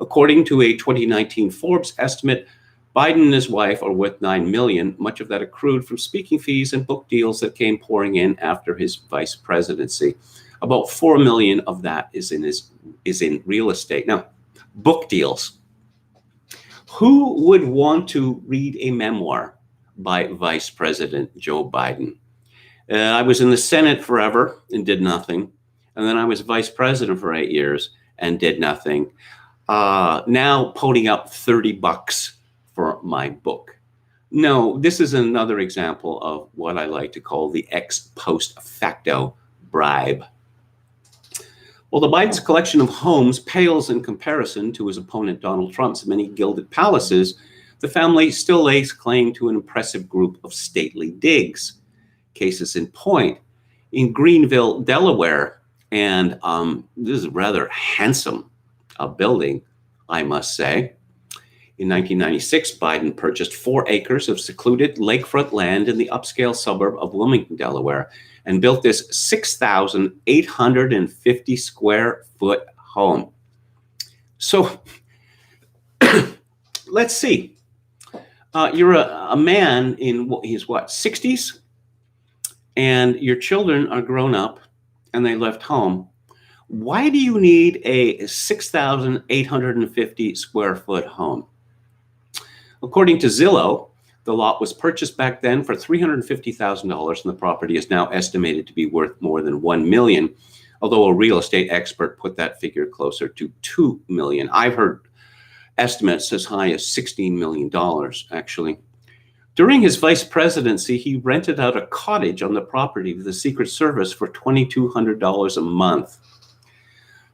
According to a 2019 Forbes estimate, Biden and his wife are worth $9 million, much of that accrued from speaking fees and book deals that came pouring in after his vice presidency. About $4 million of that is in real estate. Now, book deals. Who would want to read a memoir by Vice President Joe Biden? I was in the Senate forever and did nothing. And then I was vice president for 8 years and did nothing. Now ponying up $30 for my book. No, this is another example of what I like to call the ex post facto bribe. While the Biden's collection of homes pales in comparison to his opponent Donald Trump's many gilded palaces, the family still lays claim to an impressive group of stately digs. Cases in point, in Greenville, Delaware, and this is a rather handsome building, I must say. In 1996, Biden purchased 4 acres of secluded lakefront land in the upscale suburb of Wilmington, Delaware, and built this 6,850 square foot home. So let's see. You're a man in his 60s, and your children are grown up and they left home. Why do you need a 6,850 square foot home? According to Zillow, the lot was purchased back then for $350,000, and the property is now estimated to be worth more than $1 million, although a real estate expert put that figure closer to $2 million. I've heard estimates as high as $16 million, actually. During his vice presidency, he rented out a cottage on the property to the Secret Service for $2,200 a month.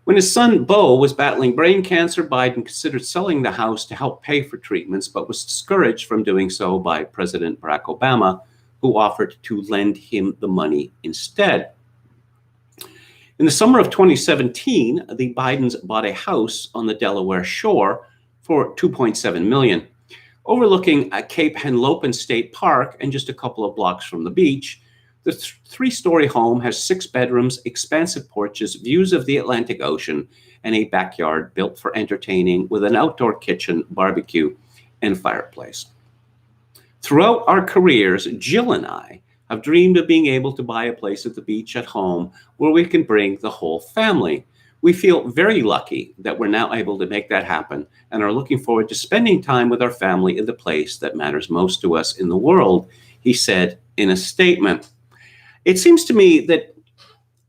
When his son, Beau, was battling brain cancer, Biden considered selling the house to help pay for treatments, but was discouraged from doing so by President Barack Obama, who offered to lend him the money instead. In the summer of 2017, the Bidens bought a house on the Delaware shore for $2.7 million. Overlooking Cape Henlopen State Park and just a couple of blocks from the beach, the 3-story home has 6 bedrooms, expansive porches, views of the Atlantic Ocean, and a backyard built for entertaining with an outdoor kitchen, barbecue, and fireplace. Throughout our careers, Jill and I have dreamed of being able to buy a place at the beach at home where we can bring the whole family. We feel very lucky that we're now able to make that happen and are looking forward to spending time with our family in the place that matters most to us in the world, he said in a statement. It seems to me that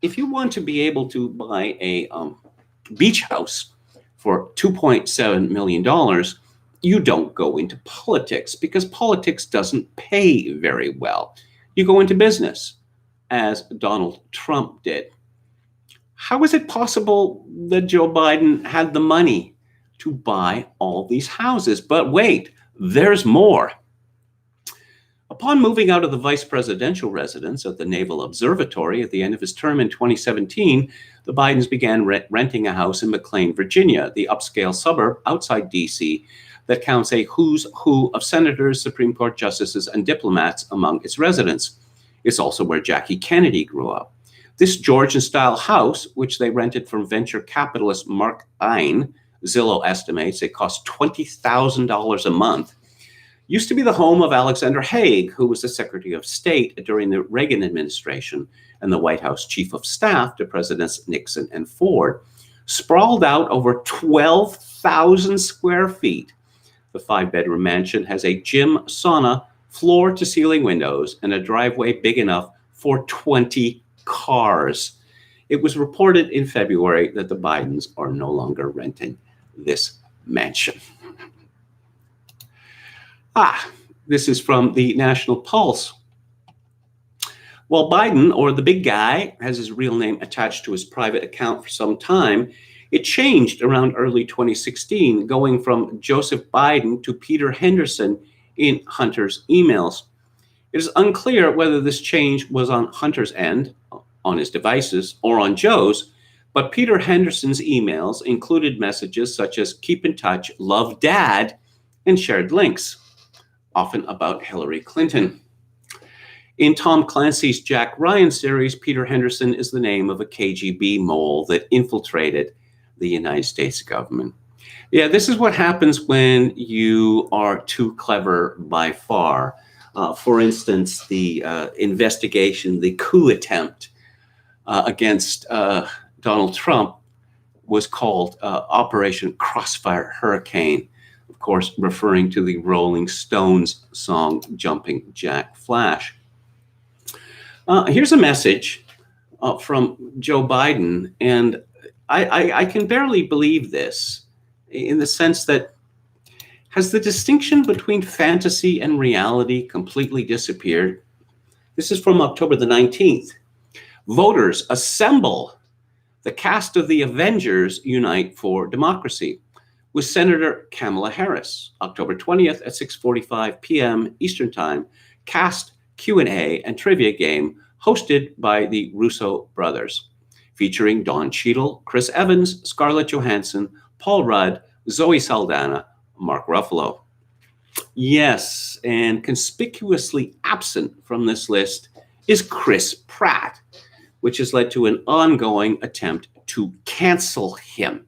if you want to be able to buy a beach house for $2.7 million, you don't go into politics because politics doesn't pay very well. You go into business, as Donald Trump did. How is it possible that Joe Biden had the money to buy all these houses? But wait, there's more. Upon moving out of the vice presidential residence at the Naval Observatory at the end of his term in 2017, the Bidens began renting a house in McLean, Virginia, the upscale suburb outside D.C. that counts a who's who of senators, Supreme Court justices, and diplomats among its residents. It's also where Jackie Kennedy grew up. This Georgian-style house, which they rented from venture capitalist Mark Ein, Zillow estimates it cost $20,000 a month, used to be the home of Alexander Haig, who was the Secretary of State during the Reagan administration and the White House Chief of Staff to Presidents Nixon and Ford. Sprawled out over 12,000 square feet, the 5-bedroom mansion has a gym, sauna, floor-to-ceiling windows, and a driveway big enough for 20 cars. It was reported in February that the Bidens are no longer renting this mansion. This is from the National Pulse. While Biden, or the big guy, has his real name attached to his private account for some time, it changed around early 2016, going from Joseph Biden to Peter Henderson in Hunter's emails. It is unclear whether this change was on Hunter's end, on his devices, or on Joe's, but Peter Henderson's emails included messages such as "keep in touch, love dad," and shared links, often about Hillary Clinton. In Tom Clancy's Jack Ryan series, Peter Henderson is the name of a KGB mole that infiltrated the United States government. Yeah, this is what happens when you are too clever by far. For instance, the investigation, the coup attempt against Donald Trump was called Operation Crossfire Hurricane, of course, referring to the Rolling Stones song Jumping Jack Flash. Here's a message from Joe Biden, and I can barely believe this in the sense that, has the distinction between fantasy and reality completely disappeared? This is from October the 19th. Voters assemble. The cast of the Avengers unite for democracy, with Senator Kamala Harris, October 20th at 6:45 p.m. Eastern Time, cast Q&A and trivia game hosted by the Russo brothers, featuring Don Cheadle, Chris Evans, Scarlett Johansson, Paul Rudd, Zoe Saldana, Mark Ruffalo. Yes, and conspicuously absent from this list is Chris Pratt, which has led to an ongoing attempt to cancel him.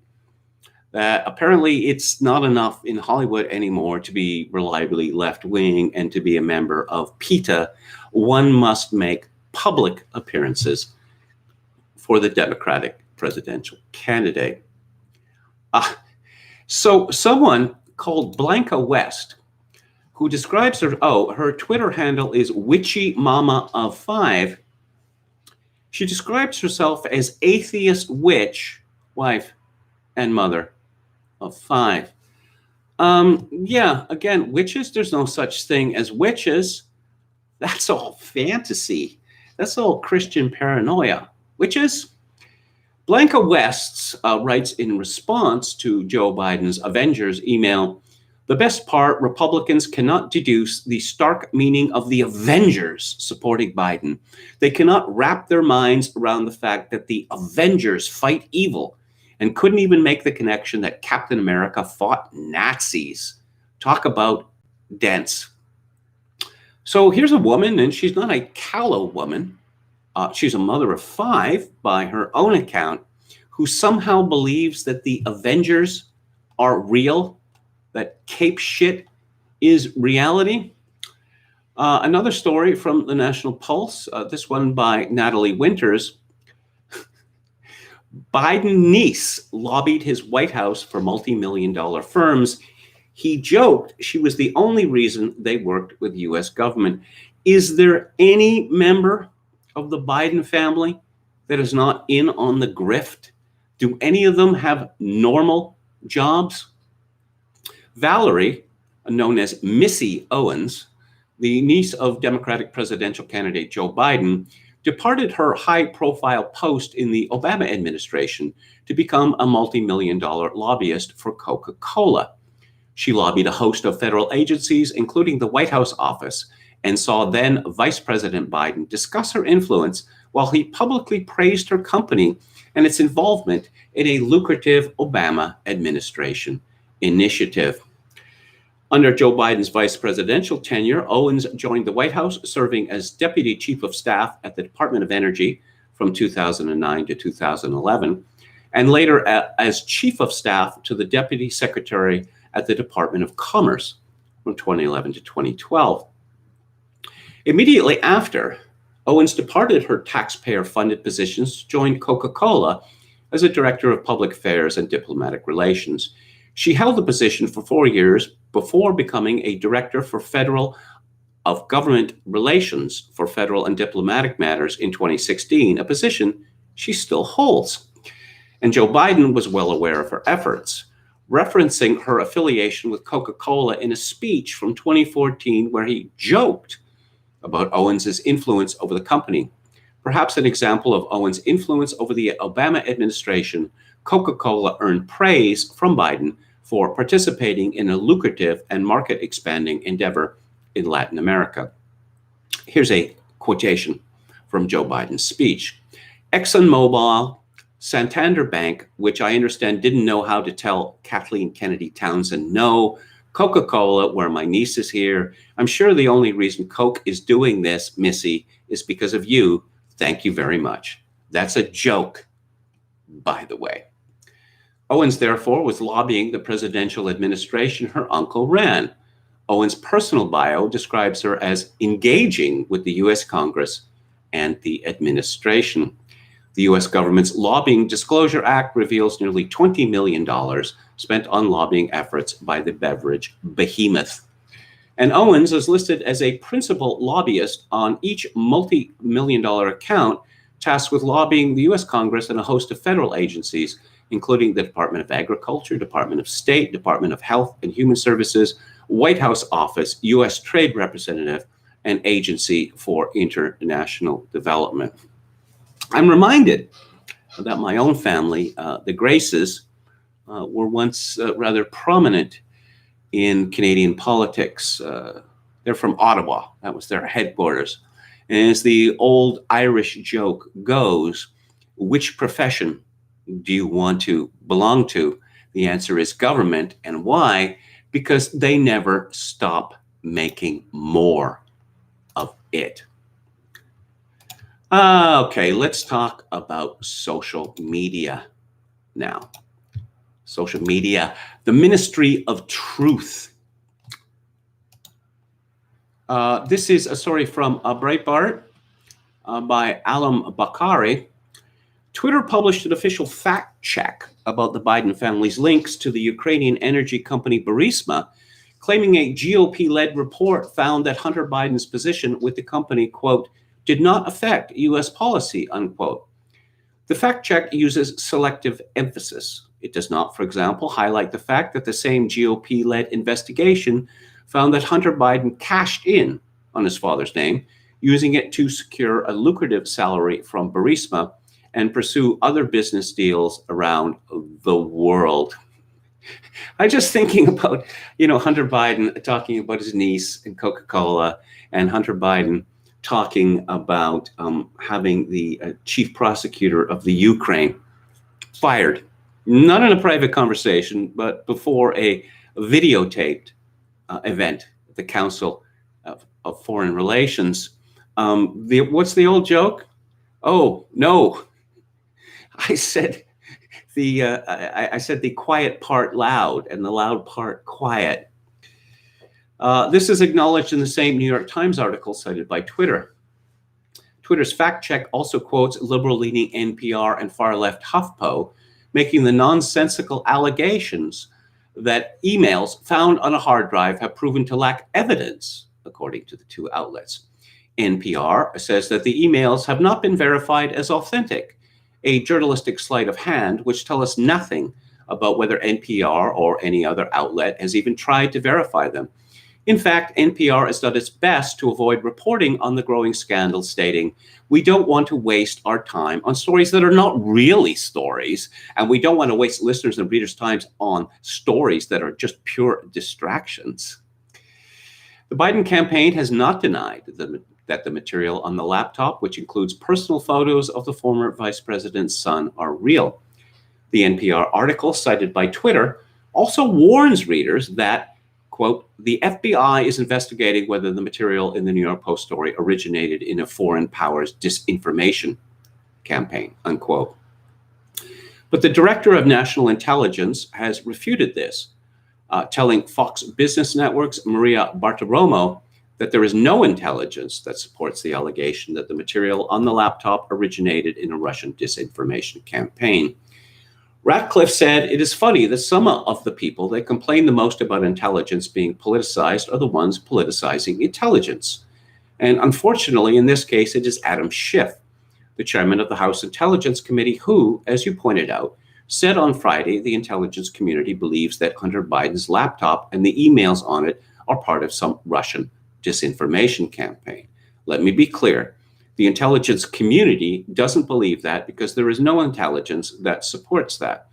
Apparently, it's not enough in Hollywood anymore to be reliably left-wing and to be a member of PETA. One must make public appearances for the Democratic presidential candidate. So someone called Blanca West, who describes her Twitter handle is Witchy Mama of 5. She describes herself as atheist witch, wife, and mother of 5. Yeah, again, witches, there's no such thing as witches. That's all fantasy. That's all Christian paranoia. Witches? Blanca West writes in response to Joe Biden's Avengers email, "The best part, Republicans cannot deduce the stark meaning of the Avengers supporting Biden. They cannot wrap their minds around the fact that the Avengers fight evil and couldn't even make the connection that Captain America fought Nazis. Talk about dense." So here's a woman, and she's not a callow woman. She's a mother of 5 by her own account, who somehow believes that the Avengers are real, that Cape shit is reality. Another story from the National Pulse, this one by Natalie Winters. Biden's niece lobbied his White House for multi-million-dollar firms. He joked she was the only reason they worked with the U.S. government. Is there any member of the Biden family that is not in on the grift? Do any of them have normal jobs? Valerie, known as Missy Owens, the niece of Democratic presidential candidate Joe Biden, departed her high-profile post in the Obama administration to become a multi-million-dollar lobbyist for Coca-Cola. She lobbied a host of federal agencies, including the White House office, and saw then Vice President Biden discuss her influence while he publicly praised her company and its involvement in a lucrative Obama administration initiative. Under Joe Biden's vice presidential tenure, Owens joined the White House, serving as Deputy Chief of Staff at the Department of Energy from 2009 to 2011, and later as Chief of Staff to the Deputy Secretary at the Department of Commerce from 2011 to 2012. Immediately after, Owens departed her taxpayer-funded positions, joined Coca-Cola as a Director of Public Affairs and Diplomatic Relations. She held the position for 4 years before becoming a Director of Government Relations for Federal and Diplomatic Matters in 2016, a position she still holds. And Joe Biden was well aware of her efforts, referencing her affiliation with Coca-Cola in a speech from 2014 where he joked about Owens' influence over the company. Perhaps an example of Owens' influence over the Obama administration, Coca-Cola earned praise from Biden for participating in a lucrative and market-expanding endeavor in Latin America. Here's a quotation from Joe Biden's speech. ExxonMobil, Santander Bank, which I understand didn't know how to tell Kathleen Kennedy Townsend no, Coca-Cola, where my niece is here. I'm sure the only reason Coke is doing this, Missy, is because of you. Thank you very much. That's a joke, by the way. Owens, therefore, was lobbying the presidential administration her uncle ran. Owens' personal bio describes her as engaging with the U.S. Congress and the administration. The U.S. government's Lobbying Disclosure Act reveals nearly $20 million spent on lobbying efforts by the beverage behemoth. And Owens is listed as a principal lobbyist on each multi-million-dollar account tasked with lobbying the U.S. Congress and a host of federal agencies, including the Department of Agriculture, Department of State, Department of Health and Human Services, White House Office, U.S. Trade Representative, and Agency for International Development. I'm reminded that my own family, the Graces, were once rather prominent in Canadian politics. They're from Ottawa. That was their headquarters. And as the old Irish joke goes, which profession do you want to belong to? The answer is government. And why? Because they never stop making more of it. Okay, let's talk about social media now. Social media, the Ministry of Truth. This is a story from Breitbart by Alam Bakari. Twitter published an official fact check about the Biden family's links to the Ukrainian energy company Burisma, claiming a GOP-led report found that Hunter Biden's position with the company, quote, did not affect U.S. policy, unquote. The fact check uses selective emphasis. It does not, for example, highlight the fact that the same GOP-led investigation found that Hunter Biden cashed in on his father's name, using it to secure a lucrative salary from Burisma and pursue other business deals around the world. I'm just thinking about, Hunter Biden talking about his niece and Coca-Cola, and Hunter Biden talking about having the chief prosecutor of the Ukraine fired, not in a private conversation, but before a videotaped event at the Council of Foreign Relations. What's the old joke? Oh, no. I said the quiet part loud and the loud part quiet. This is acknowledged in the same New York Times article cited by Twitter. Twitter's fact check also quotes liberal-leaning NPR and far-left HuffPo, making the nonsensical allegations that emails found on a hard drive have proven to lack evidence, according to the two outlets. NPR says that the emails have not been verified as authentic, a journalistic sleight of hand which tell us nothing about whether NPR or any other outlet has even tried to verify them. In fact, NPR has done its best to avoid reporting on the growing scandal, stating, "We don't want to waste our time on stories that are not really stories, and we don't want to waste listeners' and readers' time on stories that are just pure distractions." The Biden campaign has not denied that the material on the laptop, which includes personal photos of the former vice president's son, are real. The NPR article cited by Twitter also warns readers that, quote, "The FBI is investigating whether the material in the New York Post story originated in a foreign power's disinformation campaign," unquote. But the director of national intelligence has refuted this, telling Fox Business Network's Maria Bartiromo that there is no intelligence that supports the allegation that the material on the laptop originated in a Russian disinformation campaign. Ratcliffe said, "It is funny that some of the people that complain the most about intelligence being politicized are the ones politicizing intelligence." And unfortunately, in this case, it is Adam Schiff, the chairman of the House Intelligence Committee, who, as you pointed out, said on Friday the intelligence community believes that Hunter Biden's laptop and the emails on it are part of some Russian disinformation campaign. Let me be clear. The intelligence community doesn't believe that because there is no intelligence that supports that.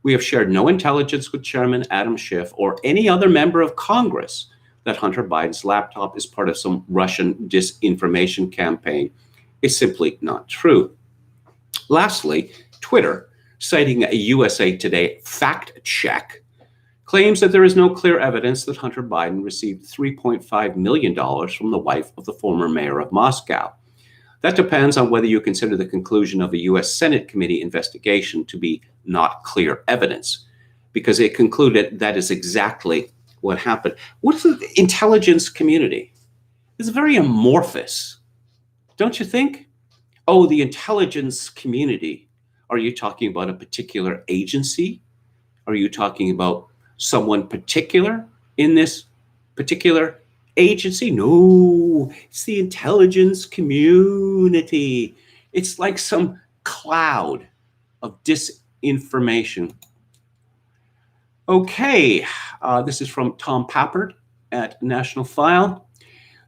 We have shared no intelligence with Chairman Adam Schiff or any other member of Congress that Hunter Biden's laptop is part of some Russian disinformation campaign. It's simply not true. Lastly, Twitter, citing a USA Today fact check, claims that there is no clear evidence that Hunter Biden received $3.5 million from the wife of the former mayor of Moscow. That depends on whether you consider the conclusion of a U.S. Senate committee investigation to be not clear evidence, because it concluded that is exactly what happened. What is the intelligence community? It's very amorphous, don't you think? Oh, the intelligence community. Are you talking about a particular agency? Are you talking about someone particular in this particular agency? No, it's the intelligence community. It's like some cloud of disinformation. Okay, this is from Tom Pappert at National File.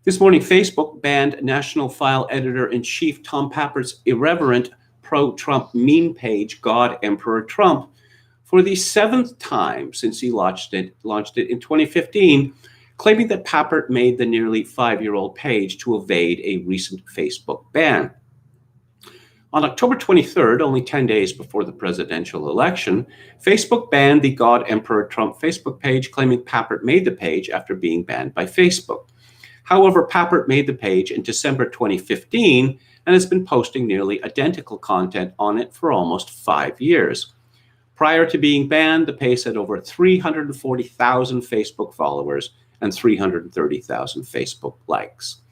This morning, Facebook banned National File editor-in-chief Tom Pappert's irreverent pro-Trump meme page, God Emperor Trump, for the seventh time since he launched it in 2015, claiming that Pappert made the nearly 5-year-old page to evade a recent Facebook ban. On October 23rd, only 10 days before the presidential election, Facebook banned the God Emperor Trump Facebook page, claiming Pappert made the page after being banned by Facebook. However, Pappert made the page in December 2015 and has been posting nearly identical content on it for almost 5 years. Prior to being banned, the page had over 340,000 Facebook followers and 330,000 Facebook likes.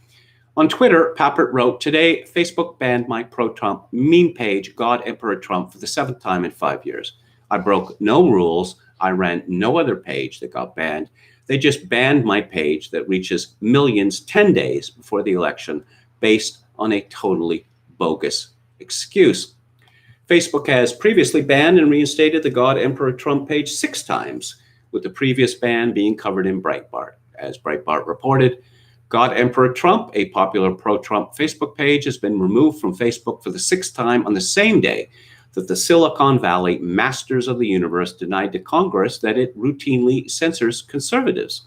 On Twitter, Pappert wrote, "Today, Facebook banned my pro-Trump meme page, God Emperor Trump, for the 7th time in 5 years. I broke no rules. I ran no other page that got banned. They just banned my page that reaches millions 10 days before the election based on a totally bogus excuse." Facebook has previously banned and reinstated the God Emperor Trump page 6 times, with the previous ban being covered in Breitbart. As Breitbart reported, God Emperor Trump, a popular pro-Trump Facebook page, has been removed from Facebook for the 6th time on the same day that the Silicon Valley masters of the universe denied to Congress that it routinely censors conservatives.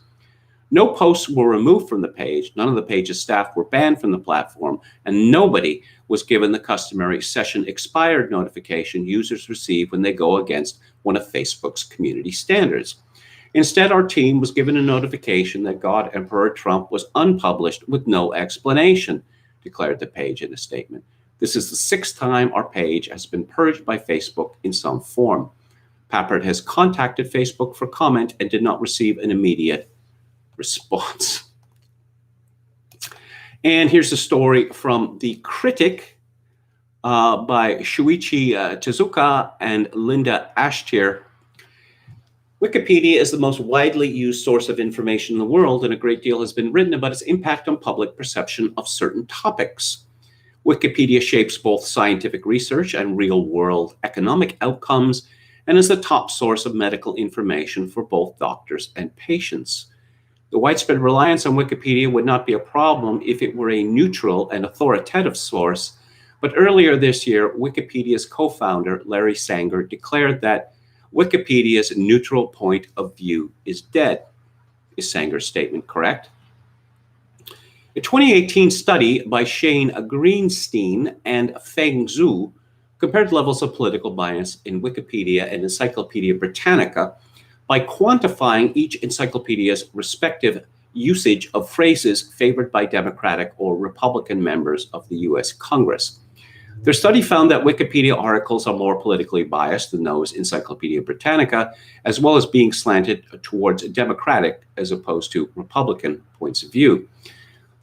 No posts were removed from the page, none of the page's staff were banned from the platform, and nobody was given the customary session expired notification users receive when they go against one of Facebook's community standards. Instead, our team was given a notification that God Emperor Trump was unpublished with no explanation, declared the page in a statement. This is the 6th time our page has been purged by Facebook in some form. Pappert has contacted Facebook for comment and did not receive an immediate response. And here's a story from The Critic by Shuichi Tezuka and Linda Ashtier. Wikipedia is the most widely used source of information in the world, and a great deal has been written about its impact on public perception of certain topics. Wikipedia shapes both scientific research and real-world economic outcomes, and is the top source of medical information for both doctors and patients. The widespread reliance on Wikipedia would not be a problem if it were a neutral and authoritative source, but earlier this year, Wikipedia's co-founder, Larry Sanger, declared that Wikipedia's neutral point of view is dead. Is Sanger's statement correct? A 2018 study by Shane Greenstein and Feng Zhu compared levels of political bias in Wikipedia and Encyclopedia Britannica by quantifying each encyclopedia's respective usage of phrases favored by Democratic or Republican members of the US Congress. Their study found that Wikipedia articles are more politically biased than those in Encyclopedia Britannica, as well as being slanted towards Democratic as opposed to Republican points of view.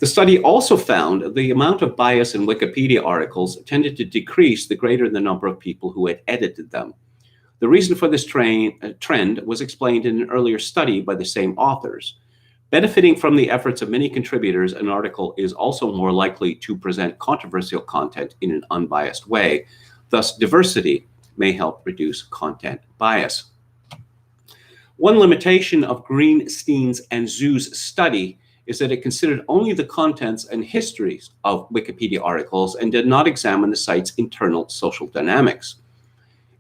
The study also found the amount of bias in Wikipedia articles tended to decrease the greater the number of people who had edited them. The reason for this trend was explained in an earlier study by the same authors. Benefiting from the efforts of many contributors, an article is also more likely to present controversial content in an unbiased way. Thus, diversity may help reduce content bias. One limitation of Greenstein's and Zhu's study is that it considered only the contents and histories of Wikipedia articles and did not examine the site's internal social dynamics.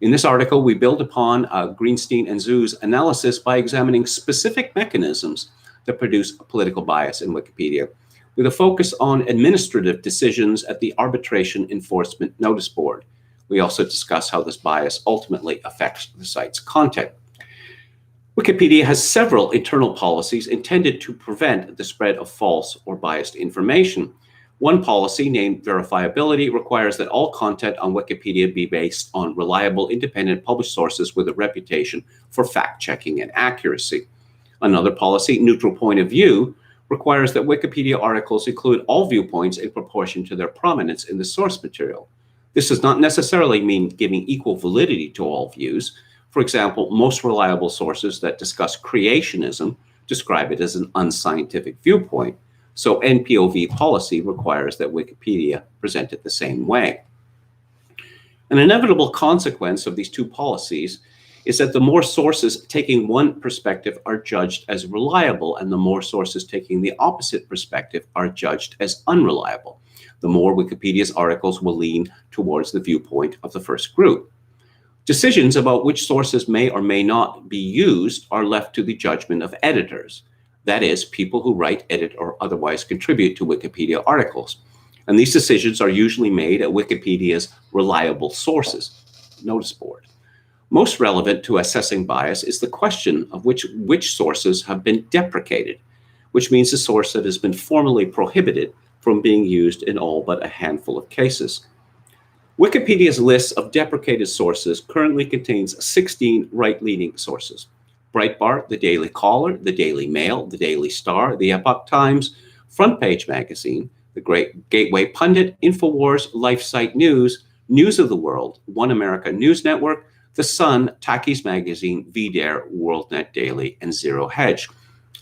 In this article, we build upon Greenstein and Zhu's analysis by examining specific mechanisms that produce political bias in Wikipedia, with a focus on administrative decisions at the Arbitration Enforcement Notice Board. We also discuss how this bias ultimately affects the site's content. Wikipedia has several internal policies intended to prevent the spread of false or biased information. One policy, named verifiability, requires that all content on Wikipedia be based on reliable, independent, published sources with a reputation for fact-checking and accuracy. Another policy, neutral point of view, requires that Wikipedia articles include all viewpoints in proportion to their prominence in the source material. This does not necessarily mean giving equal validity to all views. For example, most reliable sources that discuss creationism describe it as an unscientific viewpoint. So NPOV policy requires that Wikipedia present it the same way. An inevitable consequence of these two policies is that the more sources taking one perspective are judged as reliable, and the more sources taking the opposite perspective are judged as unreliable. The more Wikipedia's articles will lean towards the viewpoint of the first group. Decisions about which sources may or may not be used are left to the judgment of editors. That is, people who write, edit, or otherwise contribute to Wikipedia articles. And these decisions are usually made at Wikipedia's reliable sources notice board. Most relevant to assessing bias is the question of which sources have been deprecated, which means a source that has been formally prohibited from being used in all but a handful of cases. Wikipedia's list of deprecated sources currently contains 16 right-leaning sources: Breitbart, the Daily Caller, the Daily Mail, the Daily Star, the Epoch Times, Front Page Magazine, the Great Gateway Pundit, InfoWars, LifeSite News, News of the World, One America News Network, The Sun, Takis Magazine, VDare, WorldNet Daily, and Zero Hedge.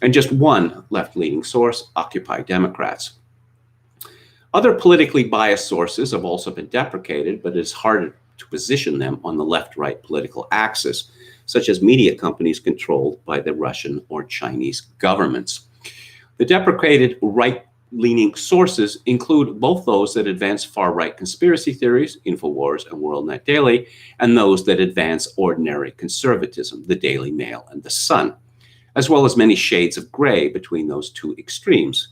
And just one left-leaning source, Occupy Democrats. Other politically biased sources have also been deprecated, but it's harder to position them on the left-right political axis, such as media companies controlled by the Russian or Chinese governments. The deprecated right-leaning sources include both those that advance far-right conspiracy theories, InfoWars and WorldNet Daily, and those that advance ordinary conservatism, the Daily Mail and The Sun, as well as many shades of gray between those two extremes.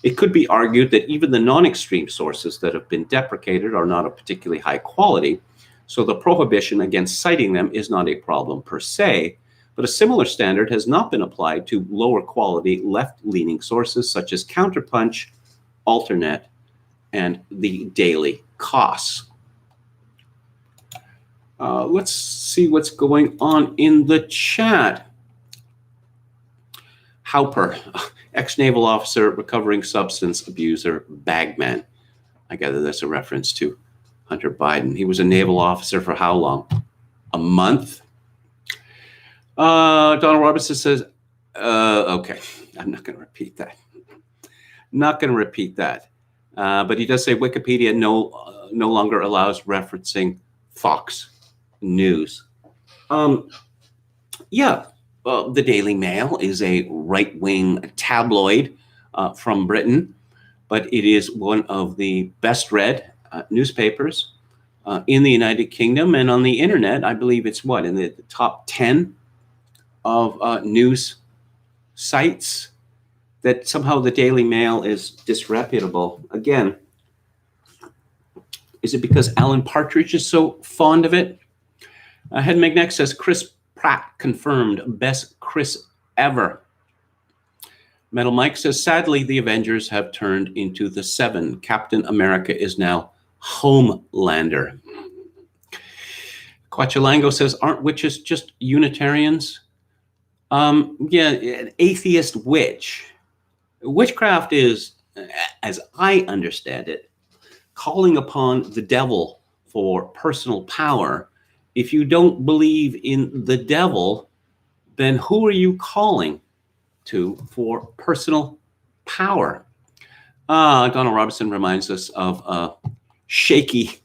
It could be argued that even the non-extreme sources that have been deprecated are not of particularly high quality, so the prohibition against citing them is not a problem per se, but a similar standard has not been applied to lower quality left-leaning sources such as Counterpunch, Alternet, and the Daily Kos. Let's see what's going on in the chat. Hauper, ex-naval officer, recovering substance abuser, bagman. I gather that's a reference to Hunter Biden. He was a naval officer for how long? A month? Donald Robinson says, okay, I'm not going to repeat that. Not going to repeat that. But he does say Wikipedia no longer allows referencing Fox News. The Daily Mail is a right-wing tabloid from Britain, but it is one of the best-read newspapers in the United Kingdom, and on the internet, I believe it's in the top 10 of news sites. That somehow the Daily Mail is disreputable. Again, is it because Alan Partridge is so fond of it? Head McNeck says Chris Pratt confirmed best Chris ever. Metal Mike says, sadly, the Avengers have turned into the Seven. Captain America is now Homelander. Quachalango says, aren't witches just Unitarians? An atheist witch. Witchcraft is, as I understand it, calling upon the devil for personal power. If you don't believe in the devil, then who are you calling to for personal power? Donald Robinson reminds us of shaky,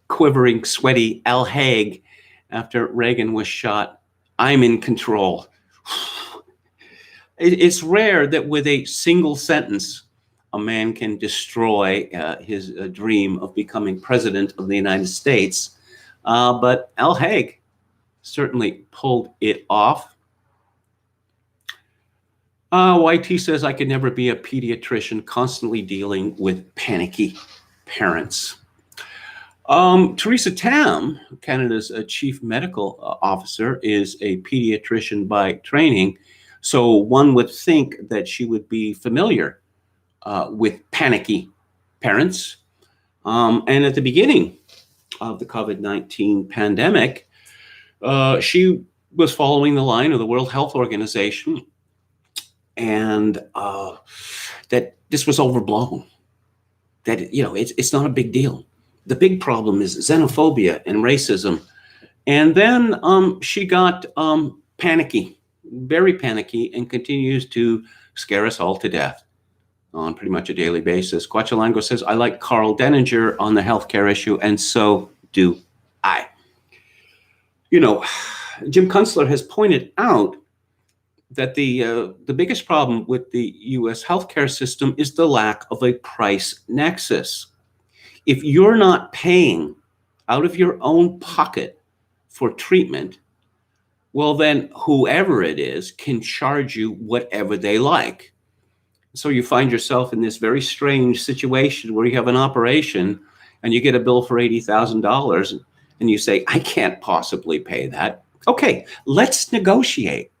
quivering, sweaty Al Haig after Reagan was shot. I'm in control. It's rare that with a single sentence, a man can destroy his dream of becoming president of the United States. But Al Haig certainly pulled it off. YT says, I could never be a pediatrician, constantly dealing with panicky parents. Teresa Tam, Canada's chief medical officer, is a pediatrician by training. So one would think that she would be familiar with panicky parents. And at the beginning of the COVID-19 pandemic, she was following the line of the World Health Organization, and that this was overblown. That it's not a big deal. The big problem is xenophobia and racism. And then she got panicky, very panicky, and continues to scare us all to death on pretty much a daily basis. Quachalango says, I like Carl Denninger on the healthcare issue, and so do I. Jim Kunstler has pointed out that the biggest problem with the U.S. healthcare system is the lack of a price nexus. If you're not paying out of your own pocket for treatment, well, then whoever it is can charge you whatever they like. So you find yourself in this very strange situation where you have an operation and you get a bill for $80,000 and you say, I can't possibly pay that. Okay, let's negotiate.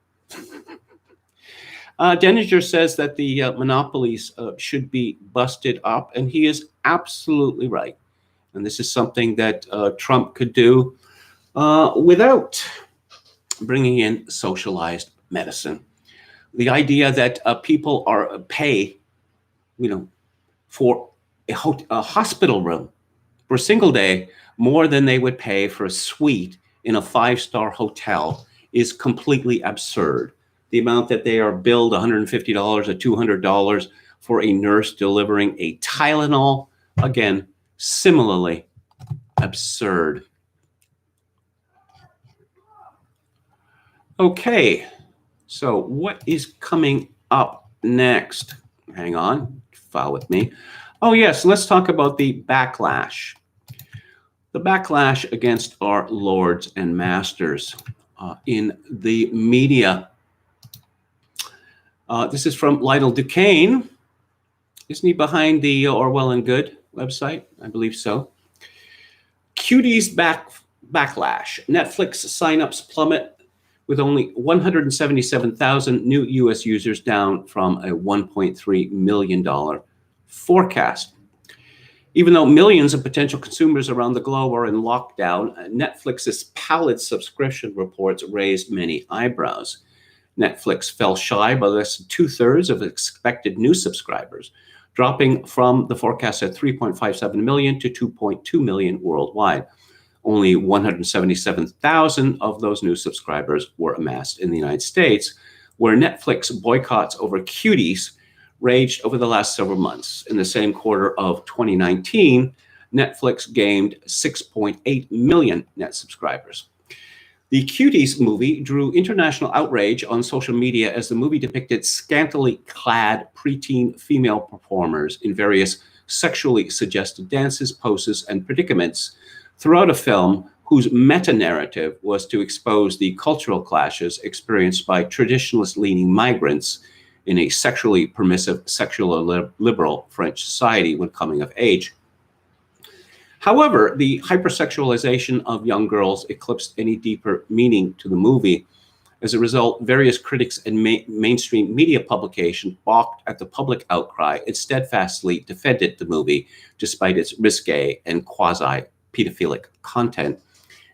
Denninger says that the monopolies should be busted up, and he is absolutely right. And this is something that Trump could do without bringing in socialized medicine. The idea that people are pay, for a hospital room for a single day more than they would pay for a suite in a 5-star hotel is completely absurd. The amount that they are billed, $150 or $200 for a nurse delivering a Tylenol, again, similarly absurd. Okay, so what is coming up next? Hang on, file with me. Oh yes, let's talk about the backlash. The backlash against our lords and masters in the media. This is from Lionel Duquesne. Isn't he behind the Orwell and Good website? I believe so. Cuties backlash. Netflix signups plummet with only 177,000 new U.S. users, down from a $1.3 million forecast. Even though millions of potential consumers around the globe are in lockdown, Netflix's pallid subscription reports raised many eyebrows. Netflix fell shy by less than two-thirds of expected new subscribers, dropping from the forecast at 3.57 million to 2.2 million worldwide. Only 177,000 of those new subscribers were amassed in the United States, where Netflix boycotts over cuties raged over the last several months. In the same quarter of 2019, Netflix gained 6.8 million net subscribers. The Cuties movie drew international outrage on social media as the movie depicted scantily clad preteen female performers in various sexually suggested dances, poses, and predicaments throughout a film whose meta-narrative was to expose the cultural clashes experienced by traditionalist-leaning migrants in a sexually permissive, sexually liberal French society when coming of age. However, the hypersexualization of young girls eclipsed any deeper meaning to the movie. As a result, various critics and mainstream media publications balked at the public outcry and steadfastly defended the movie despite its risque and quasi-pedophilic content.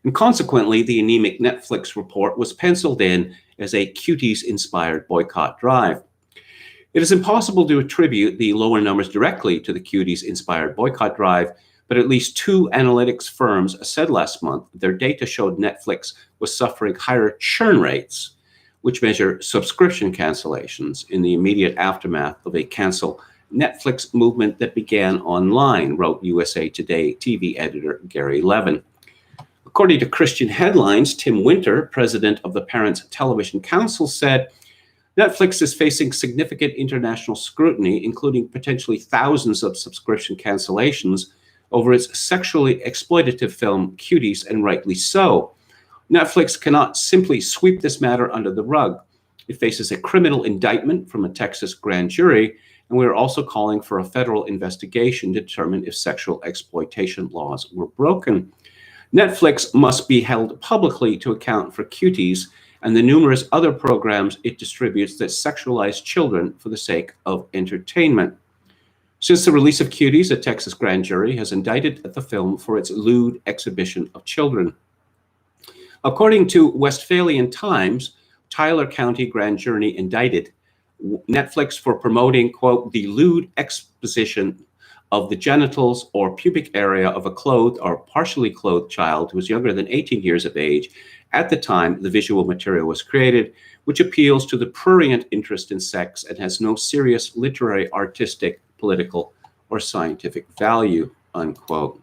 And consequently, the anemic Netflix report was penciled in as a cuties-inspired boycott drive. It is impossible to attribute the lower numbers directly to the cuties-inspired boycott drive, but at least two analytics firms said last month their data showed Netflix was suffering higher churn rates, which measure subscription cancellations in the immediate aftermath of a cancel Netflix movement that began online, wrote USA Today TV editor Gary Levin. According to Christian Headlines, Tim Winter, president of the Parents Television Council, said Netflix is facing significant international scrutiny, including potentially thousands of subscription cancellations over its sexually exploitative film Cuties, and rightly so. Netflix cannot simply sweep this matter under the rug. It faces a criminal indictment from a Texas grand jury, and we are also calling for a federal investigation to determine if sexual exploitation laws were broken. Netflix must be held publicly to account for Cuties and the numerous other programs it distributes that sexualize children for the sake of entertainment. Since the release of Cuties, a Texas grand jury has indicted the film for its lewd exhibition of children. According to Westphalian Times, Tyler County grand jury indicted Netflix for promoting, quote, the lewd exposition of the genitals or pubic area of a clothed or partially clothed child who was younger than 18 years of age at the time the visual material was created, which appeals to the prurient interest in sex and has no serious literary, artistic, political, or scientific value, unquote.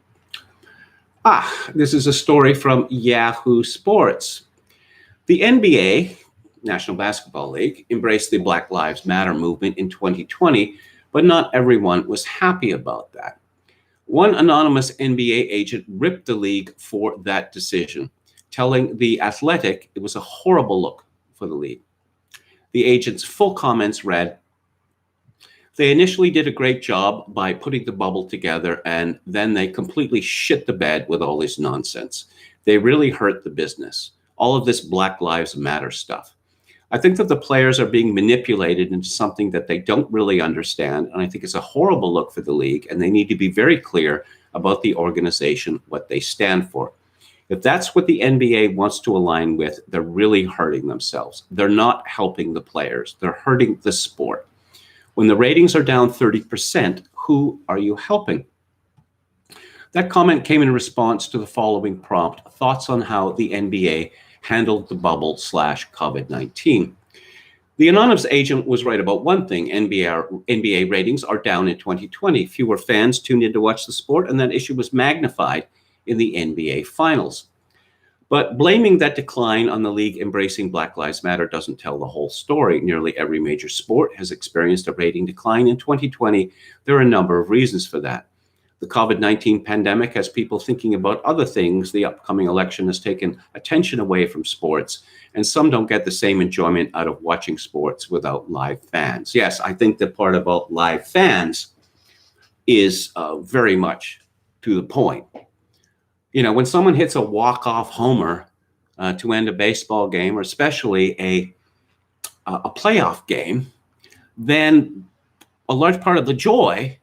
This is a story from Yahoo Sports. The NBA, National Basketball League, embraced the Black Lives Matter movement in 2020, but not everyone was happy about that. One anonymous NBA agent ripped the league for that decision, telling The Athletic it was a horrible look for the league. The agent's full comments read, "They initially did a great job by putting the bubble together, and then they completely shit the bed with all this nonsense. They really hurt the business. All of this Black Lives Matter stuff. I think that the players are being manipulated into something that they don't really understand, and I think it's a horrible look for the league, and they need to be very clear about the organization, what they stand for. If that's what the NBA wants to align with, they're really hurting themselves. They're not helping the players. They're hurting the sport. When the ratings are down 30%, who are you helping?" That comment came in response to the following prompt: thoughts on how the NBA handled the bubble / COVID-19. The anonymous agent was right about one thing. NBA ratings are down in 2020. Fewer fans tuned in to watch the sport, and that issue was magnified in the NBA Finals. But blaming that decline on the league embracing Black Lives Matter doesn't tell the whole story. Nearly every major sport has experienced a rating decline in 2020. There are a number of reasons for that. The COVID-19 pandemic has people thinking about other things. The upcoming election has taken attention away from sports, and some don't get the same enjoyment out of watching sports without live fans. Yes, I think the part about live fans is very much to the point. You know, when someone hits a walk-off homer to end a baseball game, or especially a playoff game, then a large part of the joy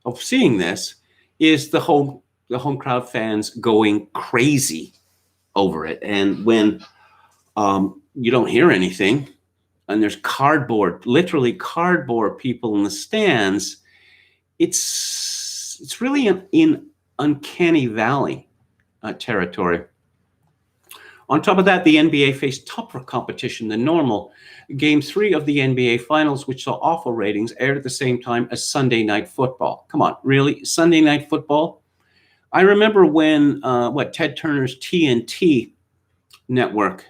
of seeing this is the home crowd fans going crazy over it. And when you don't hear anything, and there's cardboard, literally cardboard people in the stands, it's really in uncanny valley territory. On top of that, the NBA faced tougher competition than normal. Game 3 of the NBA Finals, which saw awful ratings, aired at the same time as Sunday Night Football. Come on, really? Sunday Night Football? I remember when Ted Turner's TNT network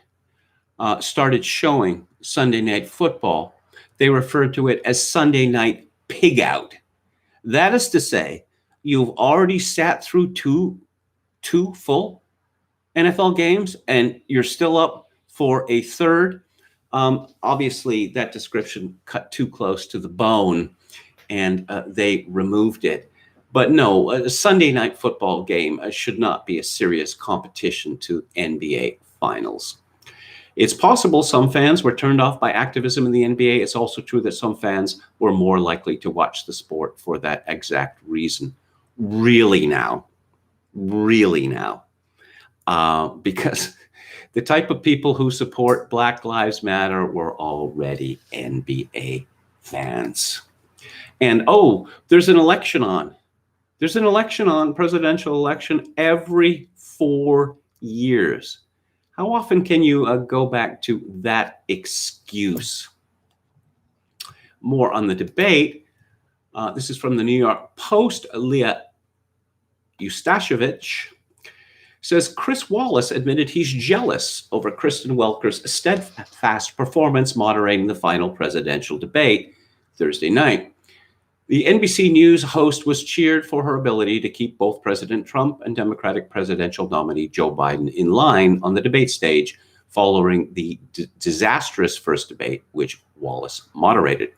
started showing Sunday Night Football, they referred to it as Sunday Night Pig Out. That is to say, you've already sat through two full NFL games and you're still up for a third. Obviously, that description cut too close to the bone and they removed it. But no, a Sunday Night Football game should not be a serious competition to NBA Finals. It's possible some fans were turned off by activism in the NBA. It's also true that some fans were more likely to watch the sport for that exact reason. Really now. Because the type of people who support Black Lives Matter were already NBA fans. And there's an election on. There's an election on, presidential election, every 4 years. How often can you go back to that excuse? More on the debate. This is from the New York Post. Leah Eustashevich says Chris Wallace admitted he's jealous over Kristen Welker's steadfast performance moderating the final presidential debate Thursday night. The NBC News host was cheered for her ability to keep both President Trump and Democratic presidential nominee Joe Biden in line on the debate stage following the disastrous first debate, which Wallace moderated.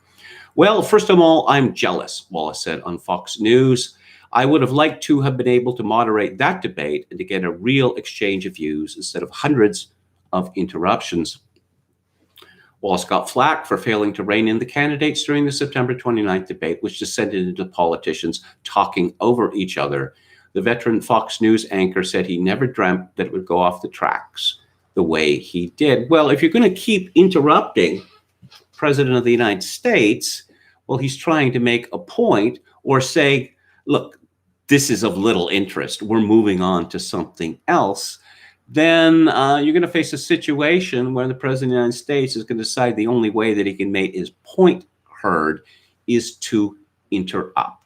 Well, first of all, I'm jealous, Wallace said on Fox News. I would have liked to have been able to moderate that debate and to get a real exchange of views instead of hundreds of interruptions. Wallace got flack for failing to rein in the candidates during the September 29th debate, which descended into politicians talking over each other. The veteran Fox News anchor said he never dreamt that it would go off the tracks the way he did. Well, if you're going to keep interrupting President of the United States, well, he's trying to make a point or say, look, this is of little interest. We're moving on to something else. Then you're going to face a situation where the President of the United States is going to decide the only way that he can make his point heard is to interrupt.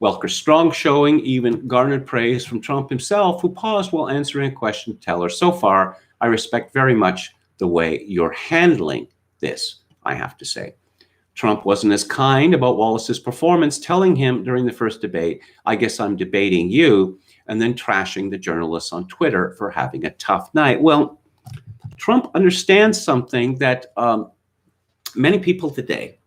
Welker's strong showing even garnered praise from Trump himself, who paused while answering a question to tell her, so far, I respect very much the way you're handling this, I have to say. Trump wasn't as kind about Wallace's performance, telling him during the first debate, I guess I'm debating you, and then trashing the journalists on Twitter for having a tough night. Well, Trump understands something that many people today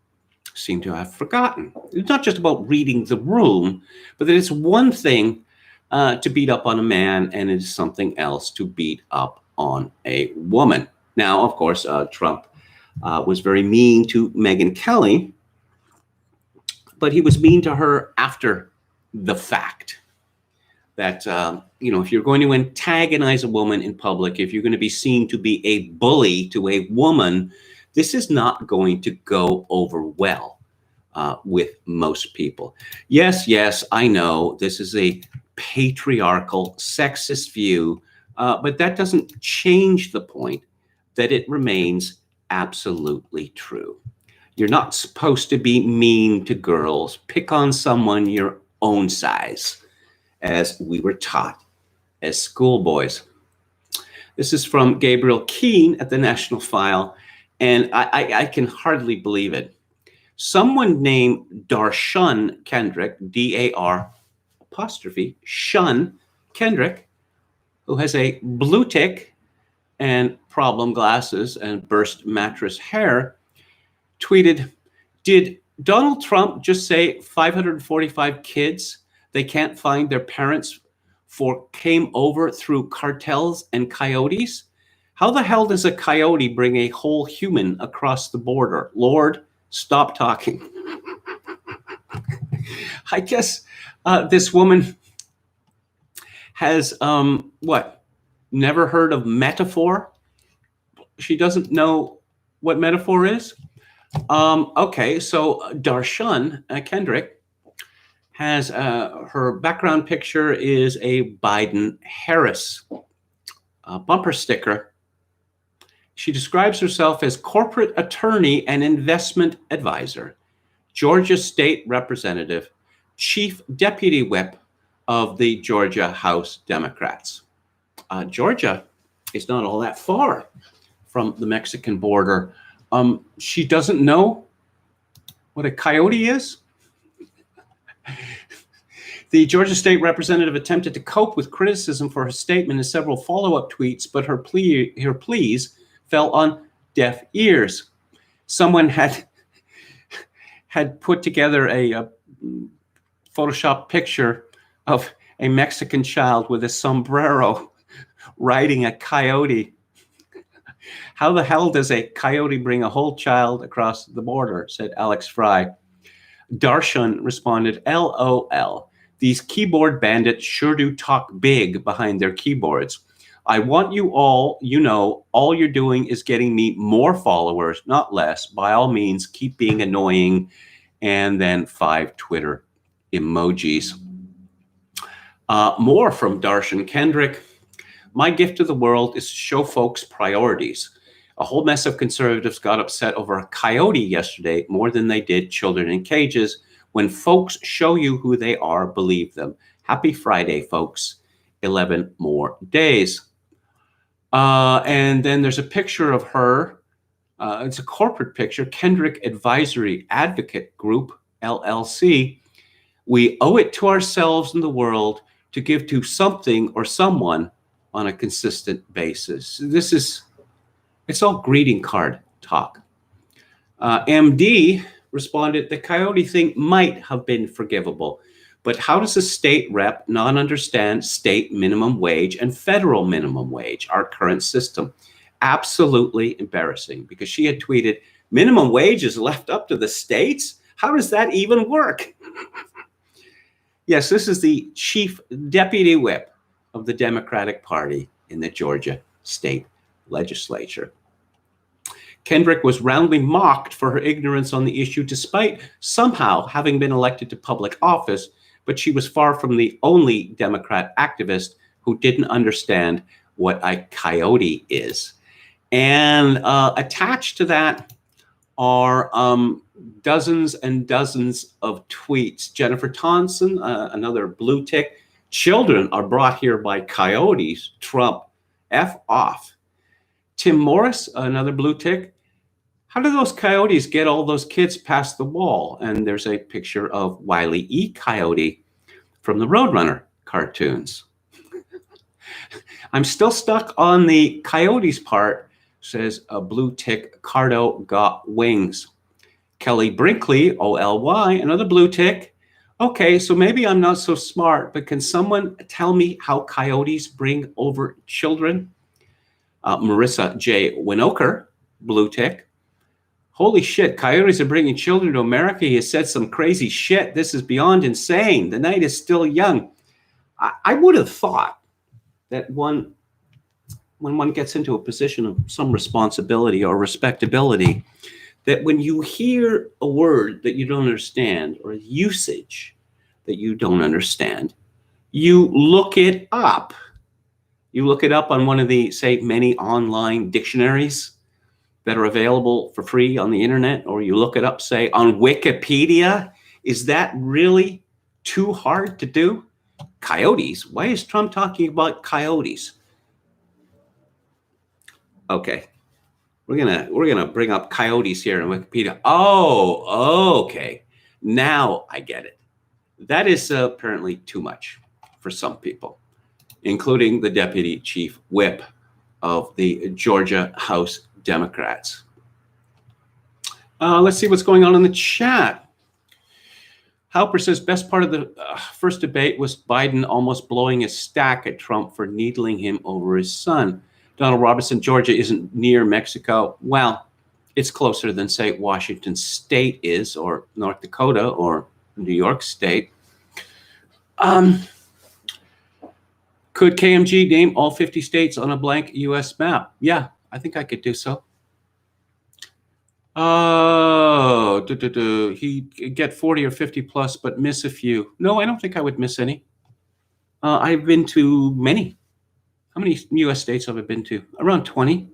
seem to have forgotten. It's not just about reading the room, but that it's one thing to beat up on a man, and it is something else to beat up on a woman. Now, of course, Trump was very mean to Megyn Kelly, but he was mean to her after the fact. That, if you're going to antagonize a woman in public, if you're going to be seen to be a bully to a woman, this is not going to go over well with most people. Yes, I know this is a patriarchal, sexist view, but that doesn't change the point that it remains absolutely true. You're not supposed to be mean to girls. Pick on someone your own size, as we were taught as schoolboys. This is from Gabriel Keane at the National File, and I can hardly believe it. Someone named Darshun Kendrick, D-A-R apostrophe Shun Kendrick, who has a blue tick and problem glasses and burst mattress hair, tweeted, did Donald Trump just say 545 kids they can't find their parents for came over through cartels and coyotes? How the hell does a coyote bring a whole human across the border? Lord, stop talking. I guess this woman has, never heard of metaphor? She doesn't know what metaphor is? Okay, so Darshan Kendrick has her background picture is a Biden-Harris bumper sticker. She describes herself as corporate attorney and investment advisor, Georgia State Representative, Chief Deputy Whip of the Georgia House Democrats. Georgia is not all that far from the Mexican border. She doesn't know what a coyote is. The Georgia State Representative attempted to cope with criticism for her statement in several follow-up tweets, but her pleas fell on deaf ears. Someone had put together a Photoshop picture of a Mexican child with a sombrero riding a coyote. How the hell does a coyote bring a whole child across the border? Said Alex Fry. Darshan responded, LOL. These keyboard bandits sure do talk big behind their keyboards. I want you all, all you're doing is getting me more followers, not less. By all means, keep being annoying. And then 5 Twitter emojis. More from Darshan Kendrick. My gift to the world is to show folks priorities. A whole mess of conservatives got upset over a coyote yesterday more than they did children in cages. When folks show you who they are, believe them. Happy Friday, folks. 11 more days. And then there's a picture of her. It's a corporate picture, Kendrick Advisory Advocate Group, LLC. We owe it to ourselves and the world to give to something or someone on a consistent basis. It's all greeting card talk. MD responded, the coyote thing might have been forgivable, but how does a state rep not understand state minimum wage and federal minimum wage, our current system? Absolutely embarrassing, because she had tweeted, minimum wage is left up to the states? How does that even work? Yes, this is the chief deputy whip of the Democratic Party in the Georgia state legislature. Kendrick was roundly mocked for her ignorance on the issue, despite somehow having been elected to public office, but she was far from the only Democrat activist who didn't understand what a coyote is. And attached to that are dozens and dozens of tweets. Jennifer Thompson, another blue tick. Children are brought here by coyotes. Trump, F off. Tim Morris, another blue tick. How do those coyotes get all those kids past the wall? And there's a picture of Wile E. Coyote from the Roadrunner cartoons. I'm still stuck on the coyotes part, says a blue tick, Cardo got wings. Kelly Brinkley, OLY, another blue tick. Okay, so maybe I'm not so smart, but can someone tell me how coyotes bring over children? Marissa J. Winoker, blue tick. Holy shit, coyotes are bringing children to America. He has said some crazy shit. This is beyond insane. The night is still young. I would have thought that when one gets into a position of some responsibility or respectability, that when you hear a word that you don't understand or a usage that you don't understand, you look it up. You look it up on one of the, say, many online dictionaries that are available for free on the internet, or you look it up, say, on Wikipedia. Is that really too hard to do? Coyotes? Why is Trump talking about coyotes? Okay, we're gonna bring up coyotes here in Wikipedia. Oh, okay, now I get it. That is apparently too much for some people, including the deputy chief whip of the Georgia House Democrats. Let's see what's going on in the chat. Halper says, best part of the first debate was Biden almost blowing his stack at Trump for needling him over his son. Donald Robertson, Georgia isn't near Mexico. Well, it's closer than, say, Washington State is, or North Dakota, or New York State. Could KMG name all 50 states on a blank U.S. map? Yeah, I think I could do so. Oh, he'd get 40 or 50 plus, but miss a few. No, I don't think I would miss any. I've been to many. How many U.S. states have I been to? Around 20.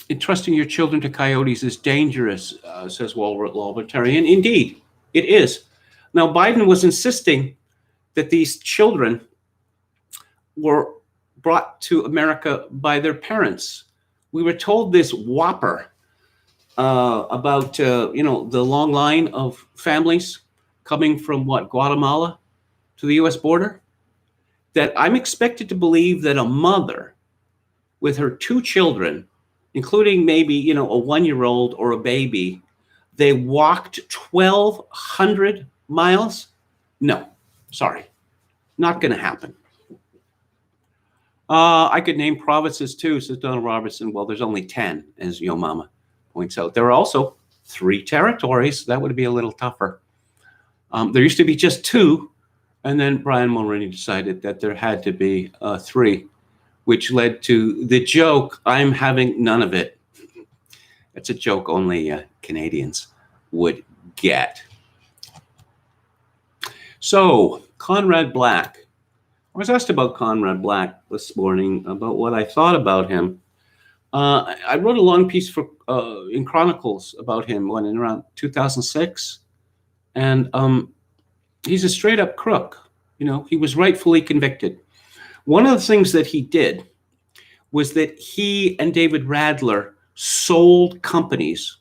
Entrusting your children to coyotes is dangerous, says Walbert Libertarian. Indeed, it is. Now, Biden was insisting that these children were brought to America by their parents. We were told this whopper about the long line of families coming from Guatemala to the U.S. border, that I'm expected to believe that a mother with her two children, including maybe a 1-year-old or a baby, they walked 1,200 miles. No, sorry, not going to happen. I could name provinces too, says Donald Robertson. Well, there's only 10, as Yo Mama points out. There are also 3 territories. That would be a little tougher. There used to be just 2, and then Brian Mulroney decided that there had to be 3, which led to the joke, I'm having none of it. It's a joke only Canadians would get. So, Conrad Black. I was asked about Conrad Black this morning, about what I thought about him. I wrote a long piece in Chronicles about him in around 2006. And he's a straight up crook. He was rightfully convicted. One of the things that he did was that he and David Radler sold companies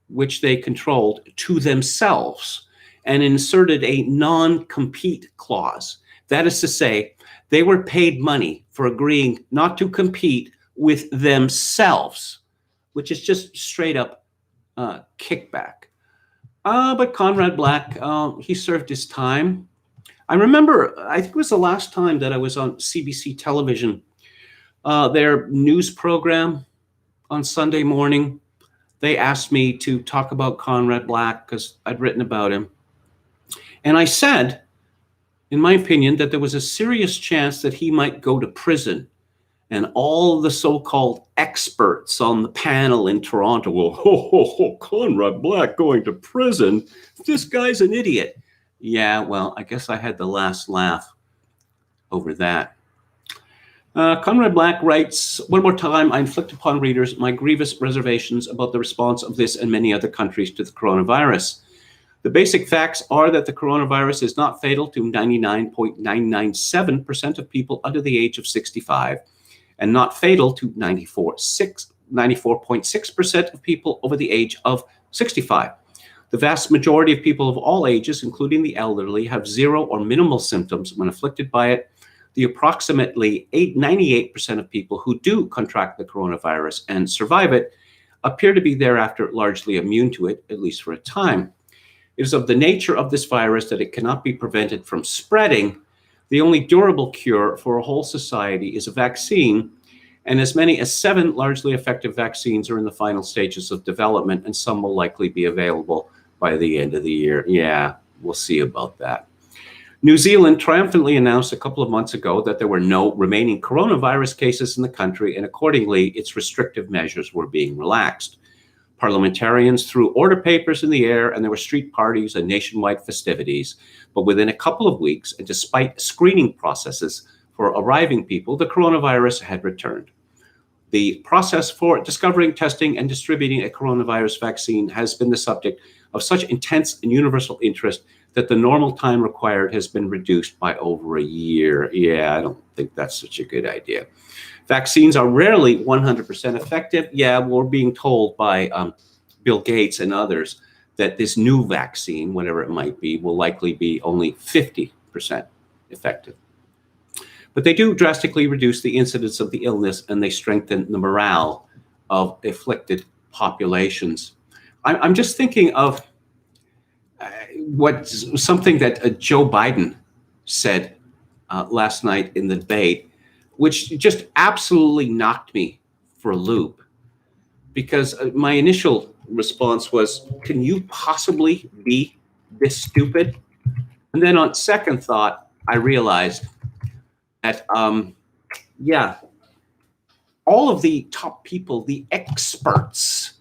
which they controlled to themselves and inserted a non-compete clause. That is to say, they were paid money for agreeing not to compete with themselves, which is just straight up kickback. But Conrad Black, he served his time. I remember, I think it was the last time that I was on CBC television, their news program on Sunday morning. They asked me to talk about Conrad Black because I'd written about him. And I said, in my opinion, that there was a serious chance that he might go to prison. And all the so-called experts on the panel in Toronto will, Conrad Black going to prison? This guy's an idiot. Yeah, well, I guess I had the last laugh over that. Conrad Black writes, one more time, I inflict upon readers my grievous reservations about the response of this and many other countries to the coronavirus. The basic facts are that the coronavirus is not fatal to 99.997% of people under the age of 65 and not fatal to 94.6% of people over the age of 65. The vast majority of people of all ages, including the elderly, have zero or minimal symptoms when afflicted by it. The approximately 98% of people who do contract the coronavirus and survive it appear to be thereafter largely immune to it, at least for a time. It is of the nature of this virus that it cannot be prevented from spreading. The only durable cure for a whole society is a vaccine, and as many as 7 largely effective vaccines are in the final stages of development, and some will likely be available by the end of the year. Yeah, we'll see about that. New Zealand triumphantly announced a couple of months ago that there were no remaining coronavirus cases in the country, and accordingly, its restrictive measures were being relaxed. Parliamentarians threw order papers in the air, and there were street parties and nationwide festivities. But within a couple of weeks, and despite screening processes for arriving people, the coronavirus had returned. The process for discovering, testing, and distributing a coronavirus vaccine has been the subject of such intense and universal interest that the normal time required has been reduced by over a year. Yeah, I don't think that's such a good idea. Vaccines are rarely 100% effective. Yeah, we're being told by Bill Gates and others that this new vaccine, whatever it might be, will likely be only 50% effective. But they do drastically reduce the incidence of the illness, and they strengthen the morale of afflicted populations. I'm just thinking of something that Joe Biden said last night in the debate, which just absolutely knocked me for a loop, because my initial response was, can you possibly be this stupid? And then on second thought, I realized that, yeah, all of the top people, the experts,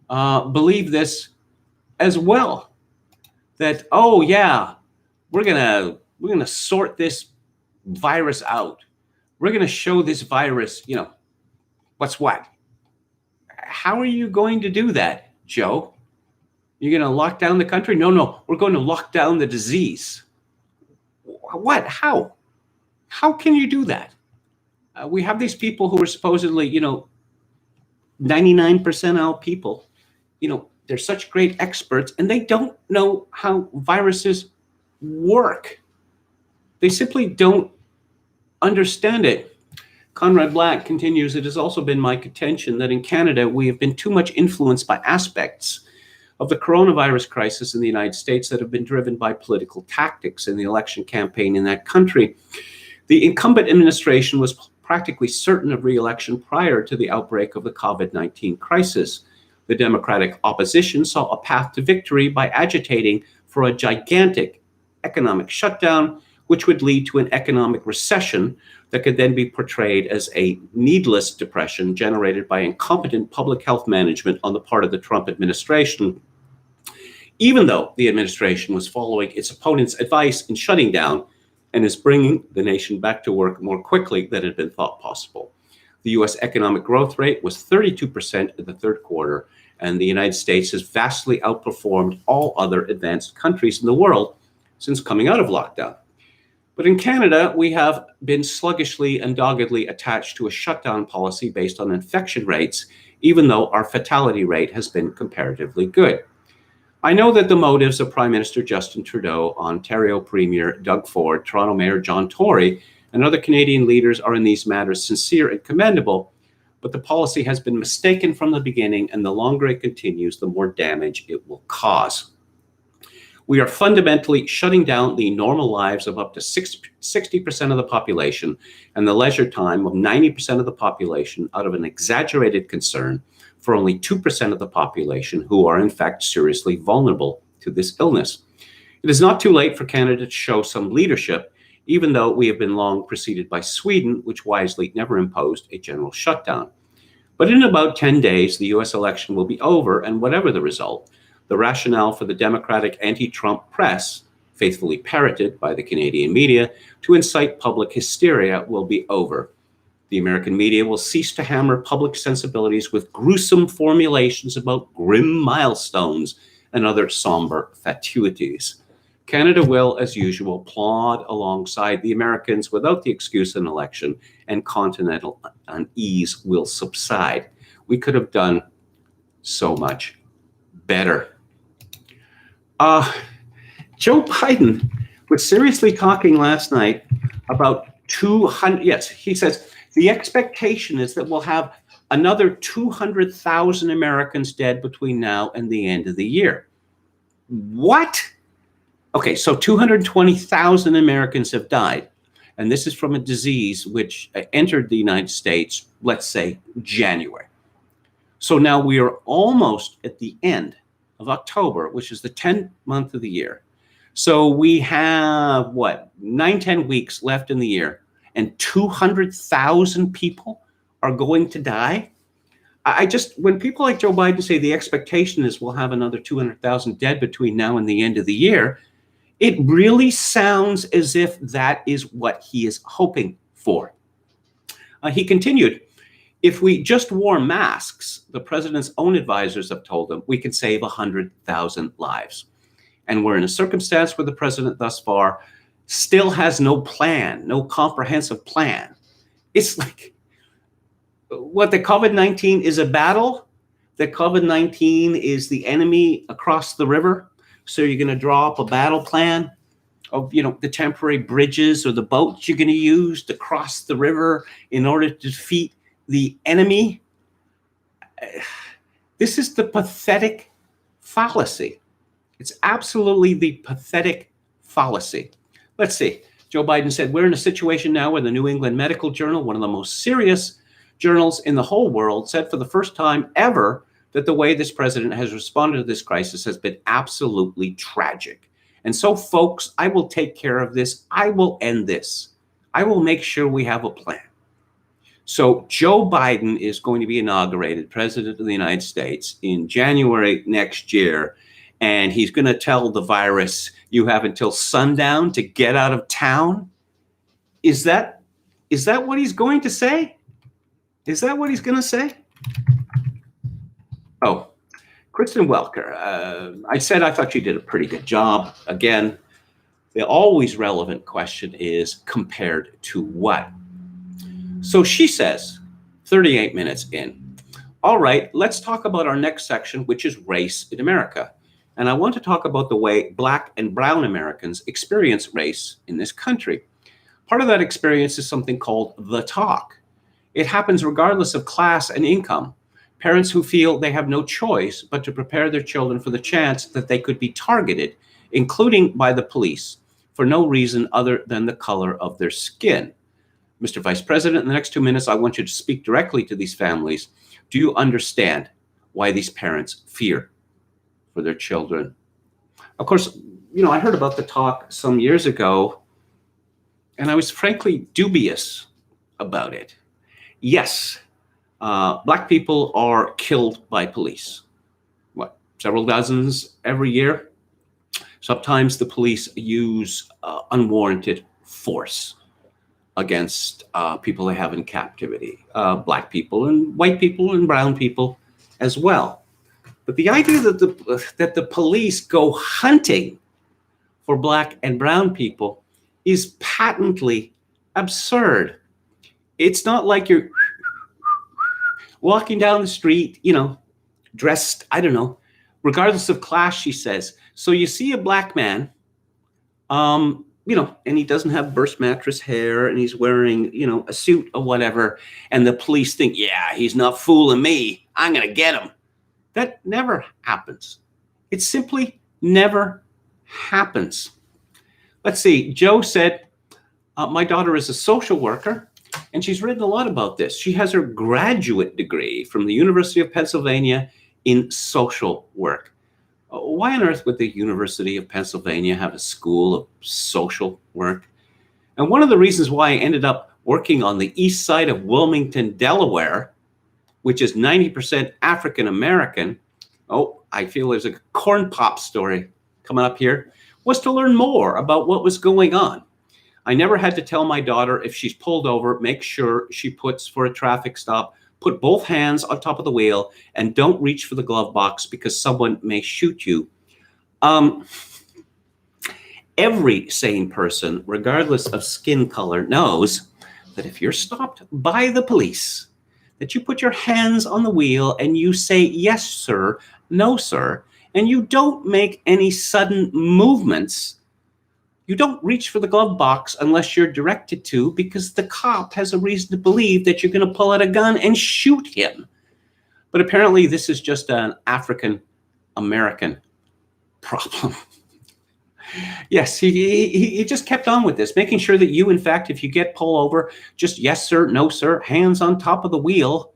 believe this as well. That, oh yeah, we're gonna sort this virus out. We're gonna show this virus, what's what. How are you going to do that, Joe? You're going to lock down the country? No, we're going to lock down the disease. What? How? How can you do that? We have these people who are supposedly, 99 percentile people. They're such great experts, and they don't know how viruses work. They simply don't understand it. Conrad Black continues, it has also been my contention that in Canada, we have been too much influenced by aspects of the coronavirus crisis in the United States that have been driven by political tactics in the election campaign in that country. The incumbent administration was practically certain of re-election prior to the outbreak of the COVID-19 crisis. The Democratic opposition saw a path to victory by agitating for a gigantic economic shutdown, which would lead to an economic recession that could then be portrayed as a needless depression generated by incompetent public health management on the part of the Trump administration, even though the administration was following its opponent's advice in shutting down and is bringing the nation back to work more quickly than had been thought possible. The U.S. economic growth rate was 32% in the third quarter, and the United States has vastly outperformed all other advanced countries in the world since coming out of lockdown. But in Canada, we have been sluggishly and doggedly attached to a shutdown policy based on infection rates, even though our fatality rate has been comparatively good. I know that the motives of Prime Minister Justin Trudeau, Ontario Premier Doug Ford, Toronto Mayor John Tory, and other Canadian leaders are in these matters sincere and commendable, but the policy has been mistaken from the beginning, and the longer it continues, the more damage it will cause. We are fundamentally shutting down the normal lives of up to 60% of the population and the leisure time of 90% of the population out of an exaggerated concern for only 2% of the population who are in fact seriously vulnerable to this illness. It is not too late for Canada to show some leadership, even though we have been long preceded by Sweden, which wisely never imposed a general shutdown. But in about 10 days, the US election will be over, and whatever the result, the rationale for the Democratic anti-Trump press, faithfully parroted by the Canadian media, to incite public hysteria will be over. The American media will cease to hammer public sensibilities with gruesome formulations about grim milestones and other somber fatuities. Canada will, as usual, plod alongside the Americans without the excuse of an election, and continental unease will subside. We could have done so much better. Joe Biden was seriously talking last night about 200, yes, he says, the expectation is that we'll have another 200,000 Americans dead between now and the end of the year. What? Okay, so 220,000 Americans have died, and this is from a disease which entered the United States, let's say, January. So now we are almost at the end of October, which is the 10th month of the year. So we have, 9-10 weeks left in the year, and 200,000 people are going to die? When people like Joe Biden say the expectation is we'll have another 200,000 dead between now and the end of the year, it really sounds as if that is what he is hoping for. He continued, if we just wore masks, the president's own advisors have told him we could save 100,000 lives. And we're in a circumstance where the president thus far still has no plan, no comprehensive plan. It's like, what, the COVID-19 is a battle? The COVID-19 is the enemy across the river? So you're going to draw up a battle plan of, the temporary bridges or the boats you're going to use to cross the river in order to defeat the enemy? This is the pathetic fallacy. It's absolutely the pathetic fallacy. Let's see. Joe Biden said, we're in a situation now where the New England Medical Journal, one of the most serious journals in the whole world, said for the first time ever that the way this president has responded to this crisis has been absolutely tragic. And so, folks, I will take care of this. I will end this. I will make sure we have a plan. So Joe Biden is going to be inaugurated president of the United States in January next year. And he's going to tell the virus, you have until sundown to get out of town. Is that what he's going to say? Is that what he's going to say? Oh, Kristen Welker. I said I thought she did a pretty good job. Again, the always relevant question is compared to what? So she says, 38 minutes in, all right, let's talk about our next section, which is race in America. And I want to talk about the way Black and brown Americans experience race in this country. Part of that experience is something called the talk. It happens regardless of class and income. Parents who feel they have no choice but to prepare their children for the chance that they could be targeted, including by the police, for no reason other than the color of their skin. Mr. Vice President, in the next 2 minutes, I want you to speak directly to these families. Do you understand why these parents fear for their children? Of course, I heard about the talk some years ago, and I was frankly dubious about it. Yes, Black people are killed by police. Several dozens every year? Sometimes the police use unwarranted force against people they have in captivity, Black people and white people and brown people as well. But the idea that the police go hunting for Black and brown people is patently absurd. It's not like you're walking down the street, dressed, I don't know, regardless of class, she says. So you see a Black man, and he doesn't have burst mattress hair and he's wearing, a suit or whatever. And the police think, yeah, he's not fooling me. I'm going to get him. That never happens. It simply never happens. Let's see. Joe said, my daughter is a social worker and she's written a lot about this. She has her graduate degree from the University of Pennsylvania in social work. Why on earth would the University of Pennsylvania have a school of social work? And one of the reasons why I ended up working on the east side of Wilmington, Delaware, which is 90% African American, I feel there's a corn pop story coming up here, was to learn more about what was going on. I never had to tell my daughter if she's pulled over, make sure she puts for a traffic stop, put both hands on top of the wheel, and don't reach for the glove box because someone may shoot you. Every sane person, regardless of skin color, knows that if you're stopped by the police, that you put your hands on the wheel and you say, yes, sir, no, sir, and you don't make any sudden movements. You don't reach for the glove box unless you're directed to, because the cop has a reason to believe that you're going to pull out a gun and shoot him. But apparently this is just an African American problem. Yes, he just kept on with this, making sure that you, in fact, if you get pulled over, just yes, sir, no, sir, hands on top of the wheel,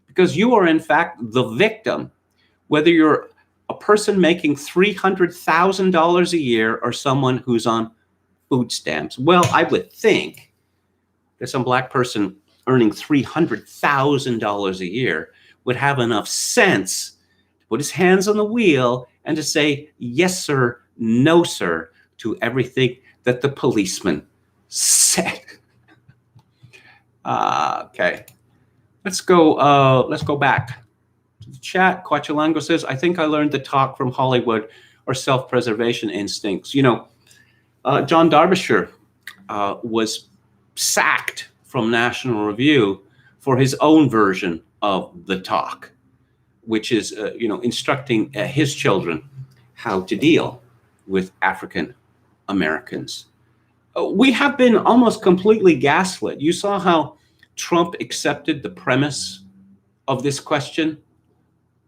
because you are, in fact, the victim, whether you're a person making $300,000 a year or someone who's on food stamps. Well, I would think that some Black person earning $300,000 a year would have enough sense to put his hands on the wheel and to say, yes, sir, no, sir, to everything that the policeman said. Okay, let's go back to the chat. Quachilango says, I think I learned the talk from Hollywood or self-preservation instincts. John Derbyshire was sacked from National Review for his own version of the talk, which is, instructing his children how to deal with African Americans. We have been almost completely gaslit. You saw how Trump accepted the premise of this question.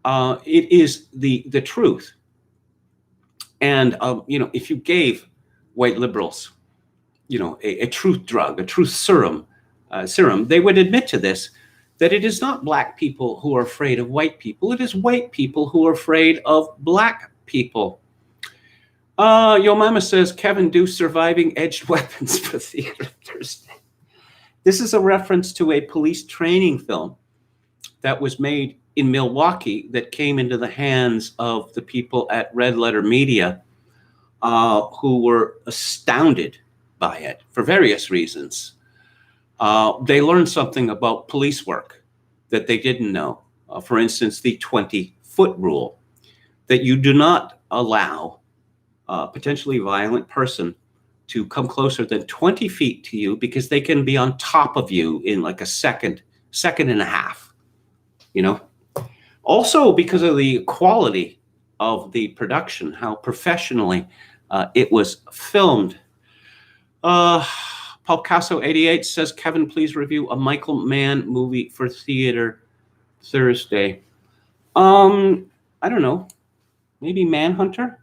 It is the truth. And, if you gave white liberals, a truth drug, a truth serum, they would admit to this, that it is not Black people who are afraid of white people. It is white people who are afraid of Black people. Yo Mama says, Kevin, do surviving edged weapons for theater Thursday. This is a reference to a police training film that was made in Milwaukee that came into the hands of the people at Red Letter Media, who were astounded by it for various reasons. They learned something about police work that they didn't know. For instance, the 20-foot rule, that you do not allow a potentially violent person to come closer than 20 feet to you, because they can be on top of you in like a second and a half, you know? Also, because of the quality of the production, how professionally it was filmed. Paul Casso 88 says, Kevin, please review a Michael Mann movie for theater Thursday. I don't know. Maybe Manhunter?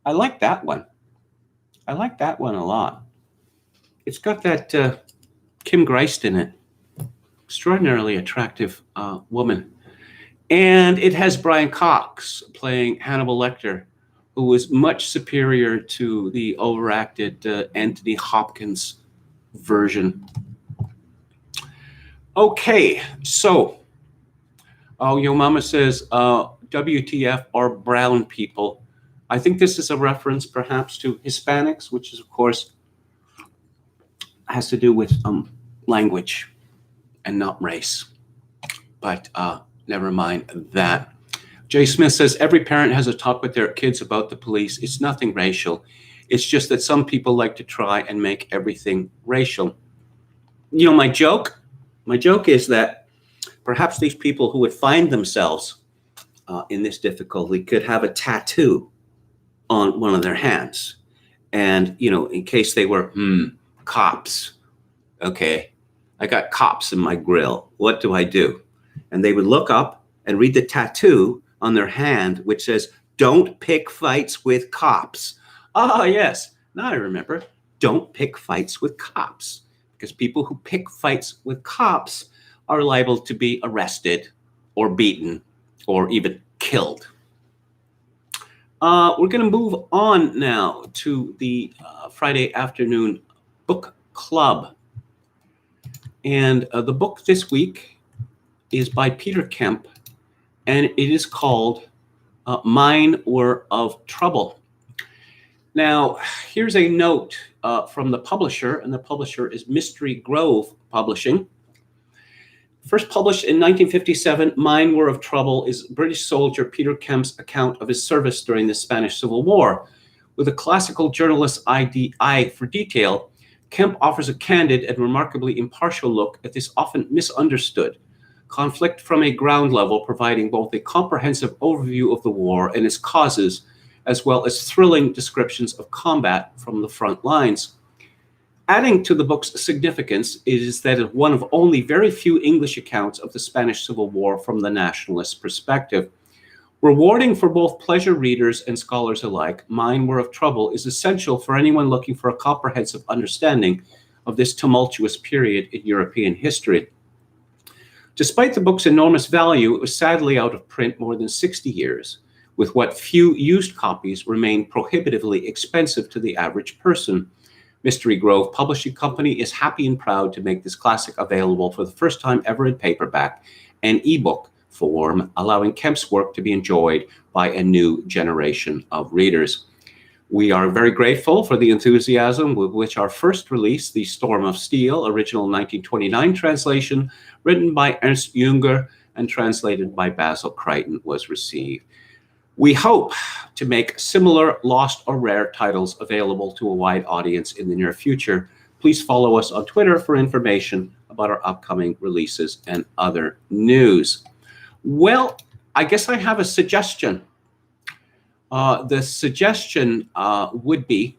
I like that one. I like that one a lot. It's got that Kim Greist in it. Extraordinarily attractive woman. And it has Brian Cox playing Hannibal Lecter, who was much superior to the overacted Anthony Hopkins version. Okay, so Yo Mama says, WTF are brown people. I think this is a reference perhaps to Hispanics, which is, of course, has to do with language and not race. But never mind that. Jay Smith says, every parent has a talk with their kids about the police. It's nothing racial. It's just that some people like to try and make everything racial. You know, my joke is that perhaps these people who would find themselves in this difficulty could have a tattoo on one of their hands. And, you know, in case they were, cops. Okay, I got cops in my grill. What do I do? And they would look up and read the tattoo on their hand, which says, don't pick fights with cops. Ah, yes, now I remember. Don't pick fights with cops. Because people who pick fights with cops are liable to be arrested or beaten or even killed. We're going to move on now to the Friday afternoon book club. And the book this week is by Peter Kemp, and it is called Mine Were of Trouble. Now, here's a note from the publisher, and the publisher is Mystery Grove Publishing. First published in 1957, Mine Were of Trouble is British soldier Peter Kemp's account of his service during the Spanish Civil War. With a classical journalist's eye for detail, Kemp offers a candid and remarkably impartial look at this often misunderstood conflict from a ground level, providing both a comprehensive overview of the war and its causes, as well as thrilling descriptions of combat from the front lines. Adding to the book's significance is that it is one of only very few English accounts of the Spanish Civil War from the nationalist perspective. Rewarding for both pleasure readers and scholars alike, Mine Were of Trouble is essential for anyone looking for a comprehensive understanding of this tumultuous period in European history. Despite the book's enormous value, it was sadly out of print more than 60 years, with what few used copies remain prohibitively expensive to the average person. Mystery Grove Publishing Company is happy and proud to make this classic available for the first time ever in paperback and ebook form, allowing Kemp's work to be enjoyed by a new generation of readers. We are very grateful for the enthusiasm with which our first release, The Storm of Steel, original 1929 translation, written by Ernst Junger and translated by Basil Crichton, was received. We hope to make similar lost or rare titles available to a wide audience in the near future. Please follow us on Twitter for information about our upcoming releases and other news. Well, I guess I have a suggestion. The suggestion would be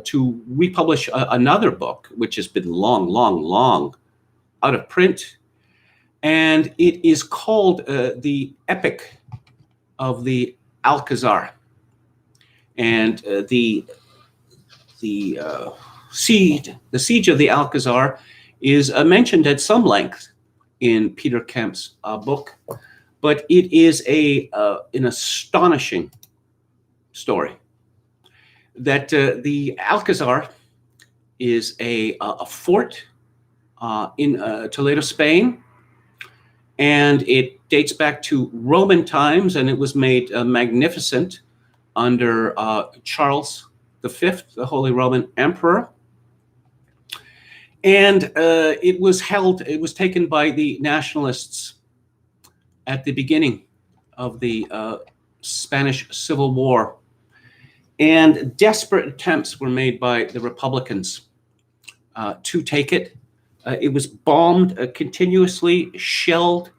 to republish another book, which has been long out of print. And it is called The Epic of the Alcazar. And the siege of the Alcazar is mentioned at some length in Peter Kemp's book, but it is an astonishing story. That the Alcazar is a fort in Toledo, Spain. And it dates back to Roman times, and it was made magnificent under Charles V, the Holy Roman Emperor. And it was taken by the nationalists at the beginning of the Spanish Civil War. And desperate attempts were made by the Republicans to take it. It was bombed continuously, shelled,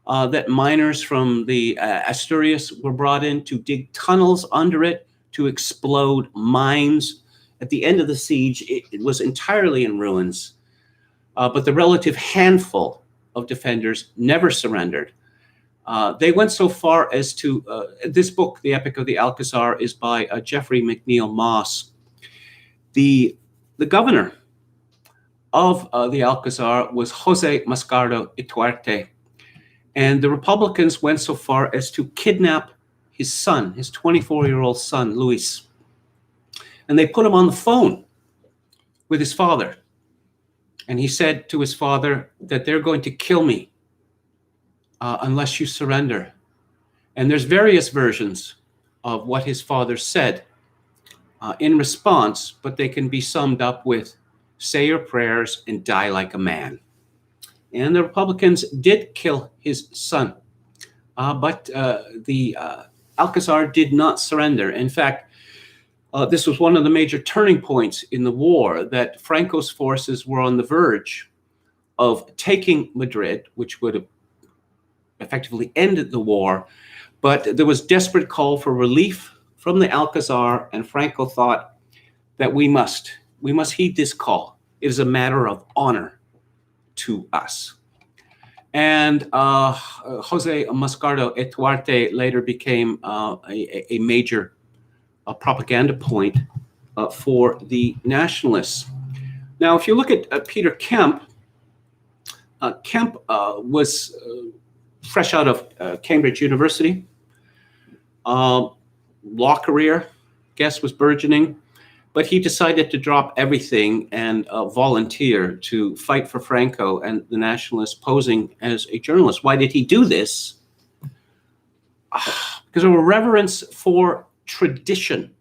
that miners from the Asturias were brought in to dig tunnels under it, to explode mines. At the end of the siege, it was entirely in ruins. But the relative handful of defenders never surrendered. They went so far as to, this book, The Epic of the Alcazar, is by Geoffrey McNeill Moss. The governor of the Alcazar was Jose Mascardo Ituarte. And the Republicans went so far as to kidnap his son, his 24-year-old son, Luis. And they put him on the phone with his father. And he said to his father that they're going to kill me unless you surrender. And there's various versions of what his father said in response, but they can be summed up with, say your prayers and die like a man. And the Republicans did kill his son, but the Alcazar did not surrender. In fact, this was one of the major turning points in the war, that Franco's forces were on the verge of taking Madrid, which would have effectively ended the war. But there was desperate call for relief from the Alcazar, and Franco thought that we must heed this call. It is a matter of honor to us. And Jose Mascardo Ituarte later became a major propaganda point for the nationalists. Now, if you look at Peter Kemp, Kemp was fresh out of Cambridge University. Law career, guess, was burgeoning. But he decided to drop everything and volunteer to fight for Franco and the nationalists, posing as a journalist. Why did he do this? Because of a reverence for tradition,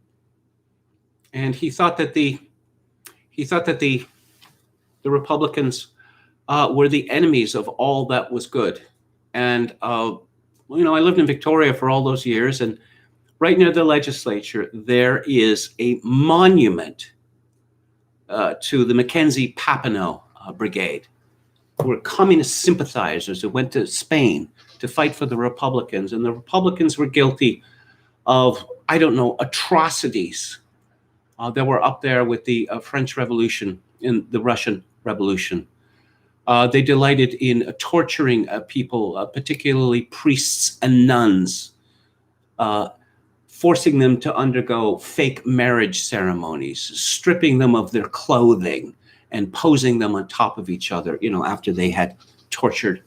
and he thought that the Republicans were the enemies of all that was good. And I lived in Victoria for all those years, and right near the legislature, there is a monument to the Mackenzie Papineau Brigade, who were communist sympathizers who went to Spain to fight for the Republicans. And the Republicans were guilty of, atrocities that were up there with the French Revolution and the Russian Revolution. They delighted in torturing people, particularly priests and nuns, forcing them to undergo fake marriage ceremonies, stripping them of their clothing, and posing them on top of each other, after they had tortured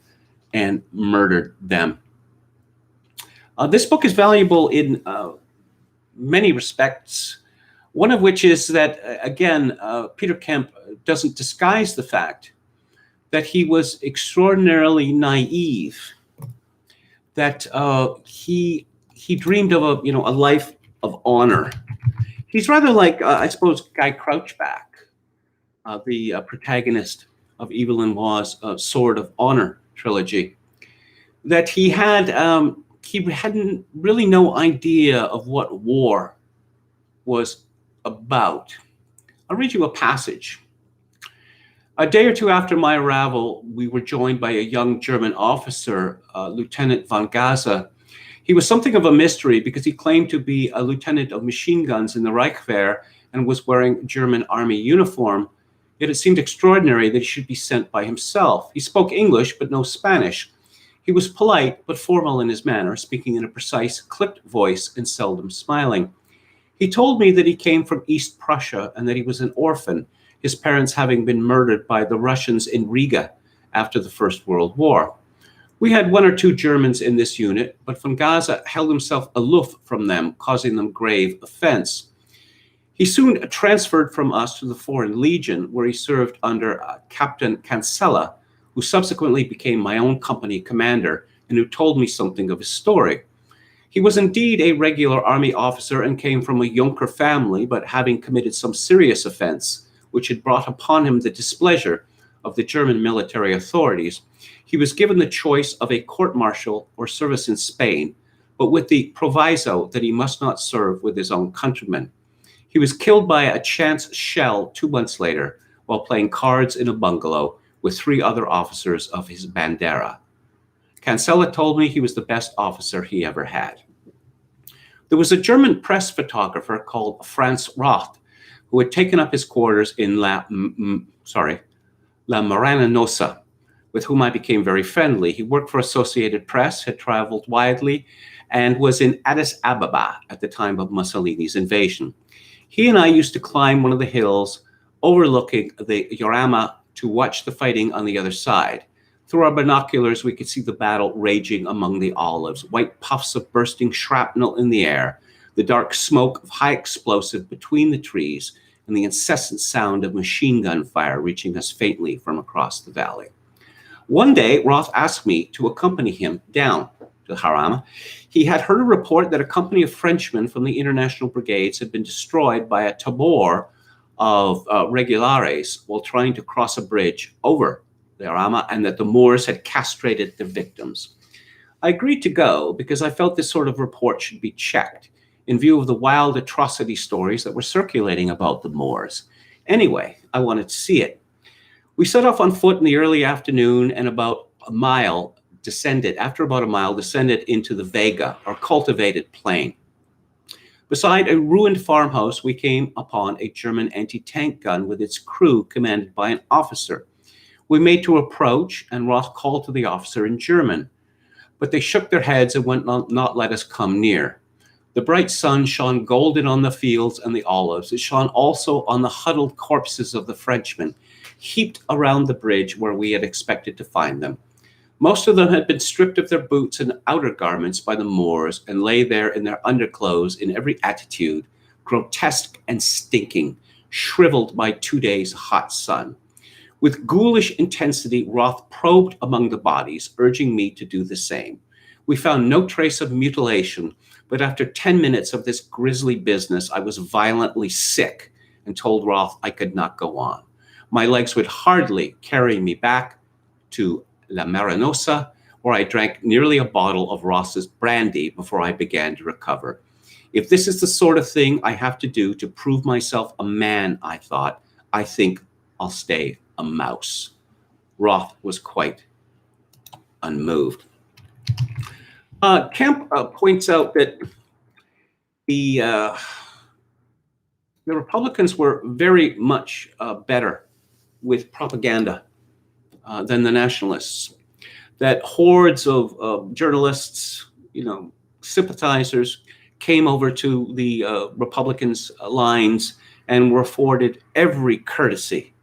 and murdered them. This book is valuable in many respects, one of which is that, again, Peter Kemp doesn't disguise the fact that he was extraordinarily naive, that he dreamed of a life of honor. He's rather like, I suppose, Guy Crouchback, the protagonist of Evelyn Waugh's Sword of Honor trilogy, that he hadn't really no idea of what war was about. I'll read you a passage. A day or two after my arrival, we were joined by a young German officer, Lieutenant von Gaza. He was something of a mystery because he claimed to be a lieutenant of machine guns in the Reichswehr and was wearing German army uniform. Yet it seemed extraordinary that he should be sent by himself. He spoke English, but no Spanish. He was polite, but formal in his manner, speaking in a precise, clipped voice and seldom smiling. He told me that he came from East Prussia and that he was an orphan, his parents having been murdered by the Russians in Riga after the First World War. We had one or two Germans in this unit, but von Gaza held himself aloof from them, causing them grave offense. He soon transferred from us to the Foreign Legion, where he served under Captain Cancella, who subsequently became my own company commander and who told me something of his story. He was indeed a regular army officer and came from a Junker family, but having committed some serious offense, which had brought upon him the displeasure of the German military authorities, he was given the choice of a court-martial or service in Spain, but with the proviso that he must not serve with his own countrymen. He was killed by a chance shell 2 months later while playing cards in a bungalow with 3 other officers of his bandera. Cancella told me he was the best officer he ever had. There was a German press photographer called Franz Roth who had taken up his quarters in La Maranosa, with whom I became very friendly. He worked for Associated Press, had traveled widely, and was in Addis Ababa at the time of Mussolini's invasion. He and I used to climb one of the hills overlooking the Jarama to watch the fighting on the other side. Through our binoculars, we could see the battle raging among the olives, white puffs of bursting shrapnel in the air, the dark smoke of high explosive between the trees, and the incessant sound of machine gun fire reaching us faintly from across the valley. One day, Roth asked me to accompany him down to Jarama. He had heard a report that a company of Frenchmen from the international brigades had been destroyed by a tabor of regulares while trying to cross a bridge over the Jarama, and that the Moors had castrated their victims. I agreed to go because I felt this sort of report should be checked in view of the wild atrocity stories that were circulating about the Moors. Anyway, I wanted to see it. We set off on foot in the early afternoon and after about a mile, descended into the Vega, or cultivated plain. Beside a ruined farmhouse, we came upon a German anti-tank gun with its crew commanded by an officer. We made to approach, and Roth called to the officer in German, but they shook their heads and would not let us come near. The bright sun shone golden on the fields and the olives. It shone also on the huddled corpses of the Frenchmen, heaped around the bridge where we had expected to find them. Most of them had been stripped of their boots and outer garments by the Moors and lay there in their underclothes in every attitude, grotesque and stinking, shriveled by 2 days' hot sun. With ghoulish intensity, Roth probed among the bodies, urging me to do the same. We found no trace of mutilation, but after 10 minutes of this grisly business, I was violently sick and told Roth I could not go on. My legs would hardly carry me back to La Maranosa, where I drank nearly a bottle of Ross's brandy before I began to recover. If this is the sort of thing I have to do to prove myself a man, I thought, I think I'll stay a mouse. Roth was quite unmoved. Kemp points out that the Republicans were very much better with propaganda than the nationalists. That hordes of journalists, sympathizers, came over to the Republicans' lines and were afforded every courtesy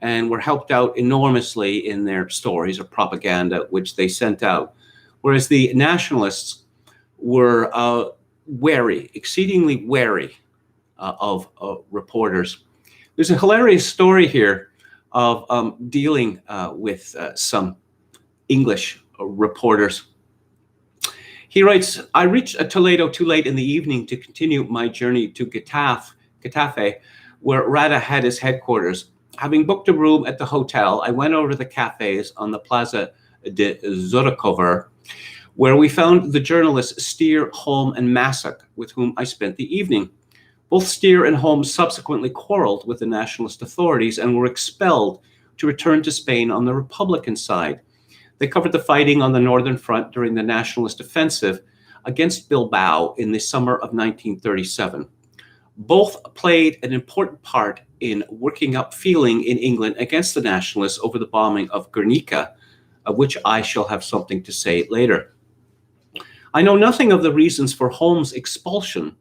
and were helped out enormously in their stories or propaganda which they sent out. Whereas the nationalists were exceedingly wary of reporters. There's a hilarious story here of dealing with some English reporters. He writes, I reached Toledo too late in the evening to continue my journey to Getafe, where Rada had his headquarters. Having booked a room at the hotel, I went over to the cafes on the Plaza de Zorakover, where we found the journalists Steer, Holm, and Massock, with whom I spent the evening. Both Steer and Holm subsequently quarreled with the nationalist authorities and were expelled to return to Spain on the Republican side. They covered the fighting on the Northern Front during the nationalist offensive against Bilbao in the summer of 1937. Both played an important part in working up feeling in England against the nationalists over the bombing of Guernica, of which I shall have something to say later. I know nothing of the reasons for Holmes' expulsion,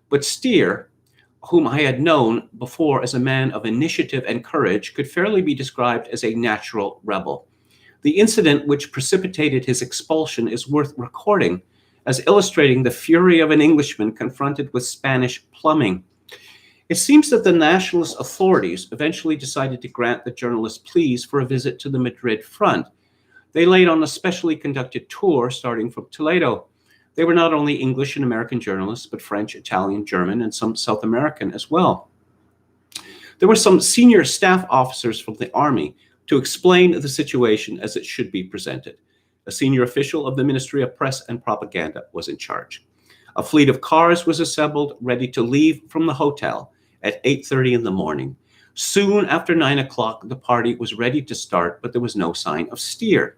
but Steer, whom I had known before as a man of initiative and courage, could fairly be described as a natural rebel. The incident which precipitated his expulsion is worth recording as illustrating the fury of an Englishman confronted with Spanish plumbing. It seems that the nationalist authorities eventually decided to grant the journalist pleas for a visit to the Madrid front. They laid on a specially conducted tour starting from Toledo. They were not only English and American journalists, but French, Italian, German, and some South American as well. There were some senior staff officers from the army to explain the situation as it should be presented. A senior official of the Ministry of Press and Propaganda was in charge. A fleet of cars was assembled, ready to leave from the hotel at 8:30 in the morning. Soon after 9 o'clock, the party was ready to start, but there was no sign of Steer.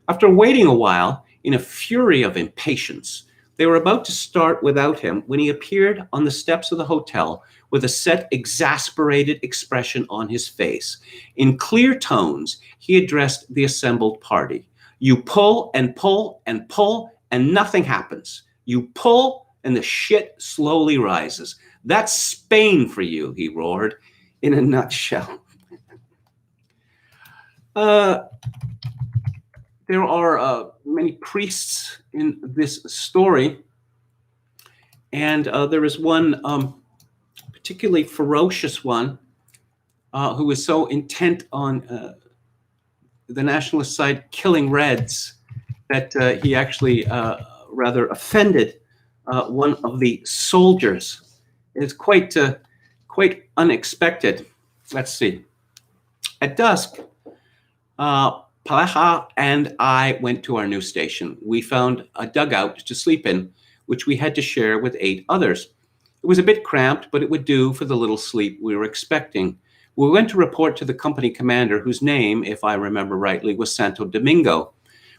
After waiting a while, in a fury of impatience, they were about to start without him when he appeared on the steps of the hotel with a set, exasperated expression on his face. In clear tones, he addressed the assembled party. You pull and pull and pull, and nothing happens. You pull, and the shit slowly rises. That's Spain for you, he roared, in a nutshell. There are many priests in this story, and there is one particularly ferocious one who is so intent on the nationalist side killing Reds that he actually rather offended one of the soldiers. It's quite unexpected. Let's see. At dusk, Paleja and I went to our new station. We found a dugout to sleep in, which we had to share with 8 others. It was a bit cramped, but it would do for the little sleep we were expecting. We went to report to the company commander, whose name, if I remember rightly, was Santo Domingo.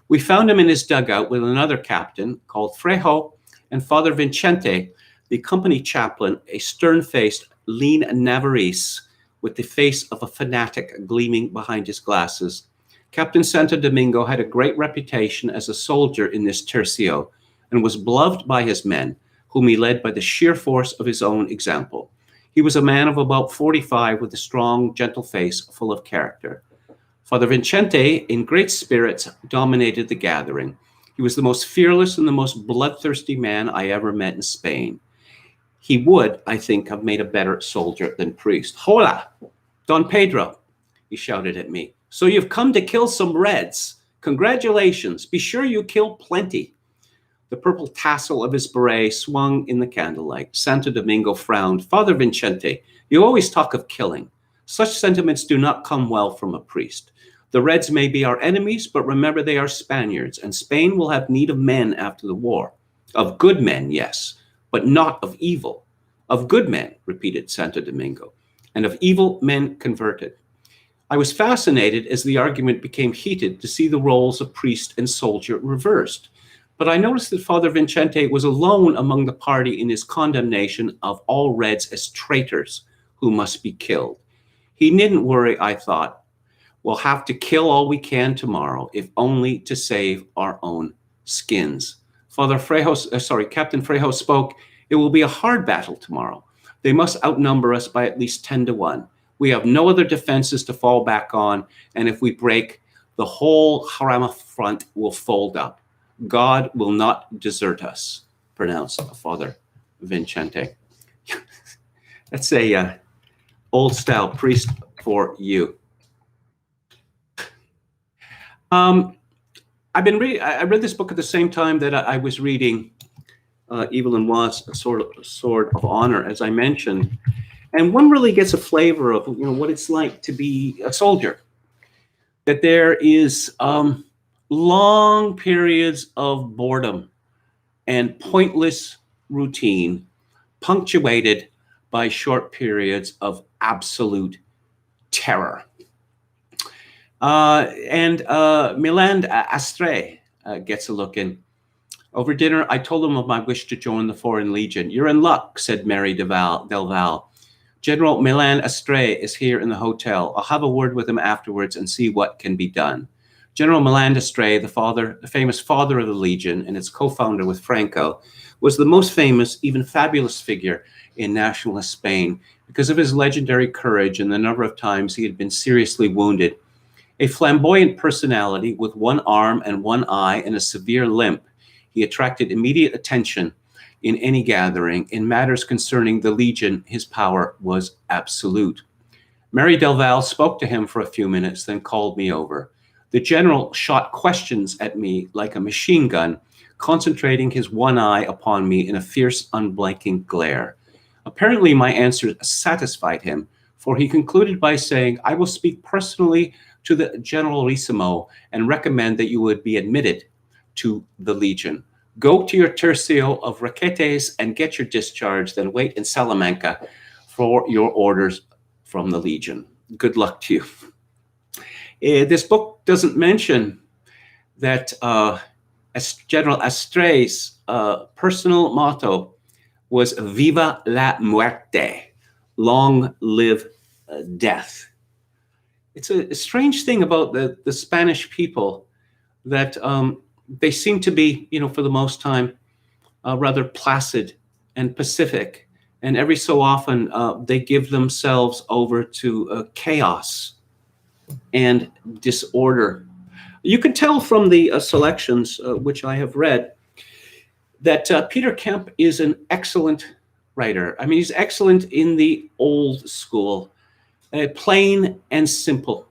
We found him in his dugout with another captain called Frejo and Father Vincente, the company chaplain, a stern-faced, lean Navarrese with the face of a fanatic gleaming behind his glasses. Captain Santo Domingo had a great reputation as a soldier in this tercio and was beloved by his men, whom he led by the sheer force of his own example. He was a man of about 45 with a strong, gentle face full of character. Father Vincente, in great spirits, dominated the gathering. He was the most fearless and the most bloodthirsty man I ever met in Spain. He would, I think, have made a better soldier than priest. Hola, Don Pedro, he shouted at me. So you've come to kill some Reds. Congratulations. Be sure you kill plenty. The purple tassel of his beret swung in the candlelight. Santo Domingo frowned. Father Vincente, you always talk of killing. Such sentiments do not come well from a priest. The Reds may be our enemies, but remember they are Spaniards, and Spain will have need of men after the war. Of good men, yes, but not of evil. Of good men, repeated Santo Domingo, and of evil men converted. I was fascinated as the argument became heated to see the roles of priest and soldier reversed. But I noticed that Father Vincente was alone among the party in his condemnation of all Reds as traitors who must be killed. He needn't worry, I thought. We'll have to kill all we can tomorrow, if only to save our own skins. Captain Frejo spoke. It will be a hard battle tomorrow. They must outnumber us by at least 10-1. We have no other defenses to fall back on, and if we break, the whole Jarama front will fold up. God will not desert us, pronounced Father Vincente. That's a old-style priest for you. I read this book at the same time that I was reading Evelyn Watt's Sword of Honor, as I mentioned. And one really gets a flavor of what it's like to be a soldier. That there is long periods of boredom and pointless routine, punctuated by short periods of absolute terror. And Milan Astre gets a look in. Over dinner, I told him of my wish to join the Foreign Legion. You're in luck, said Mary Del Val. General Milan Astre is here in the hotel. I'll have a word with him afterwards and see what can be done. General Milan Astre, the famous father of the Legion and its co-founder with Franco, was the most famous, even fabulous figure in nationalist Spain because of his legendary courage and the number of times he had been seriously wounded. A flamboyant personality with one arm and one eye and a severe limp, he attracted immediate attention in any gathering. In matters concerning the Legion, his power was absolute. Mary Del Val spoke to him for a few minutes, then called me over. The general shot questions at me like a machine gun, concentrating his one eye upon me in a fierce, unblinking glare. Apparently, my answer satisfied him, for he concluded by saying, I will speak personally to the Generalissimo and recommend that you would be admitted to the Legion. Go to your tercio of Requetes and get your discharge, then wait in Salamanca for your orders from the Legion. Good luck to you. This book doesn't mention that General Estre's personal motto was Viva la muerte, long live death. It's a strange thing about the Spanish people that they seem to be, for the most time, rather placid and pacific. And every so often, they give themselves over to chaos and disorder. You can tell from the selections, which I have read, that Peter Kemp is an excellent writer. I mean, he's excellent in the old school. Plain and simple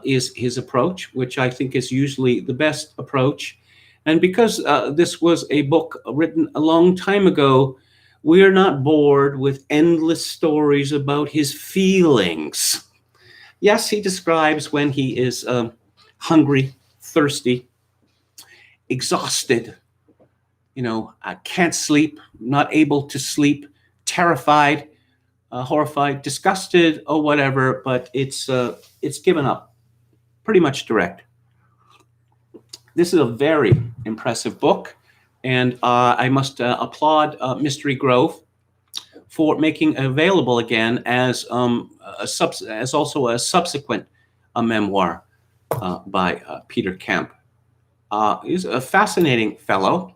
is his approach, which I think is usually the best approach. And because this was a book written a long time ago, we are not bored with endless stories about his feelings. Yes, he describes when he is hungry, thirsty, exhausted, can't sleep, not able to sleep, terrified, horrified, disgusted, or whatever, but it's given up, pretty much direct. This is a very impressive book, and I must applaud Mystery Grove for making it available again as also a subsequent memoir by Peter Kemp. He's a fascinating fellow,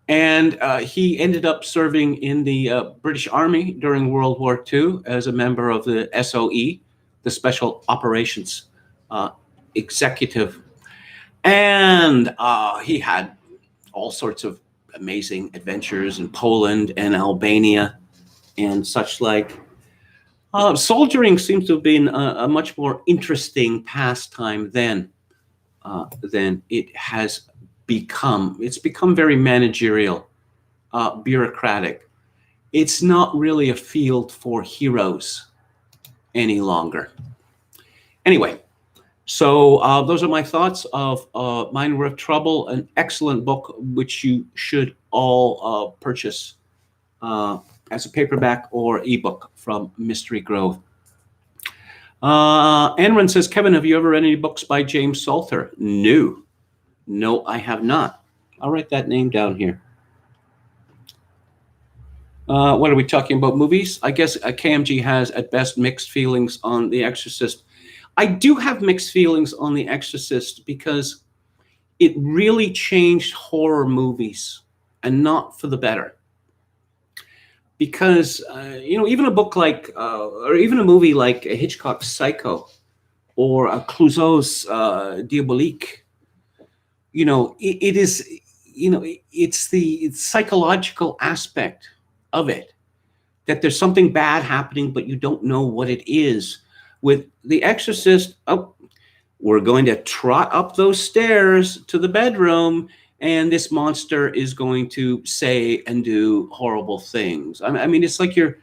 and he ended up serving in the British Army during World War II as a member of the SOE, the Special Operations Executive. And he had all sorts of amazing adventures in Poland and Albania and such like. Soldiering seems to have been a much more interesting pastime than it has become. It's become very managerial, bureaucratic. It's not really a field for heroes any longer. Anyway, so those are my thoughts of Mind Worth Trouble, an excellent book which you should all purchase as a paperback or ebook from Mystery Grove. Enron says, Kevin, have you ever read any books by James Salter? No, I have not. I'll write that name down here. What are we talking about? Movies? I guess KMG has at best mixed feelings on The Exorcist. I do have mixed feelings on The Exorcist because it really changed horror movies, and not for the better. Because, even a book like, or even a movie like Hitchcock's Psycho or Clouseau's Diabolique, it is, it's the psychological aspect of it, that there's something bad happening, but you don't know what it is. With The Exorcist, we're going to trot up those stairs to the bedroom, and this monster is going to say and do horrible things. I mean, it's like you're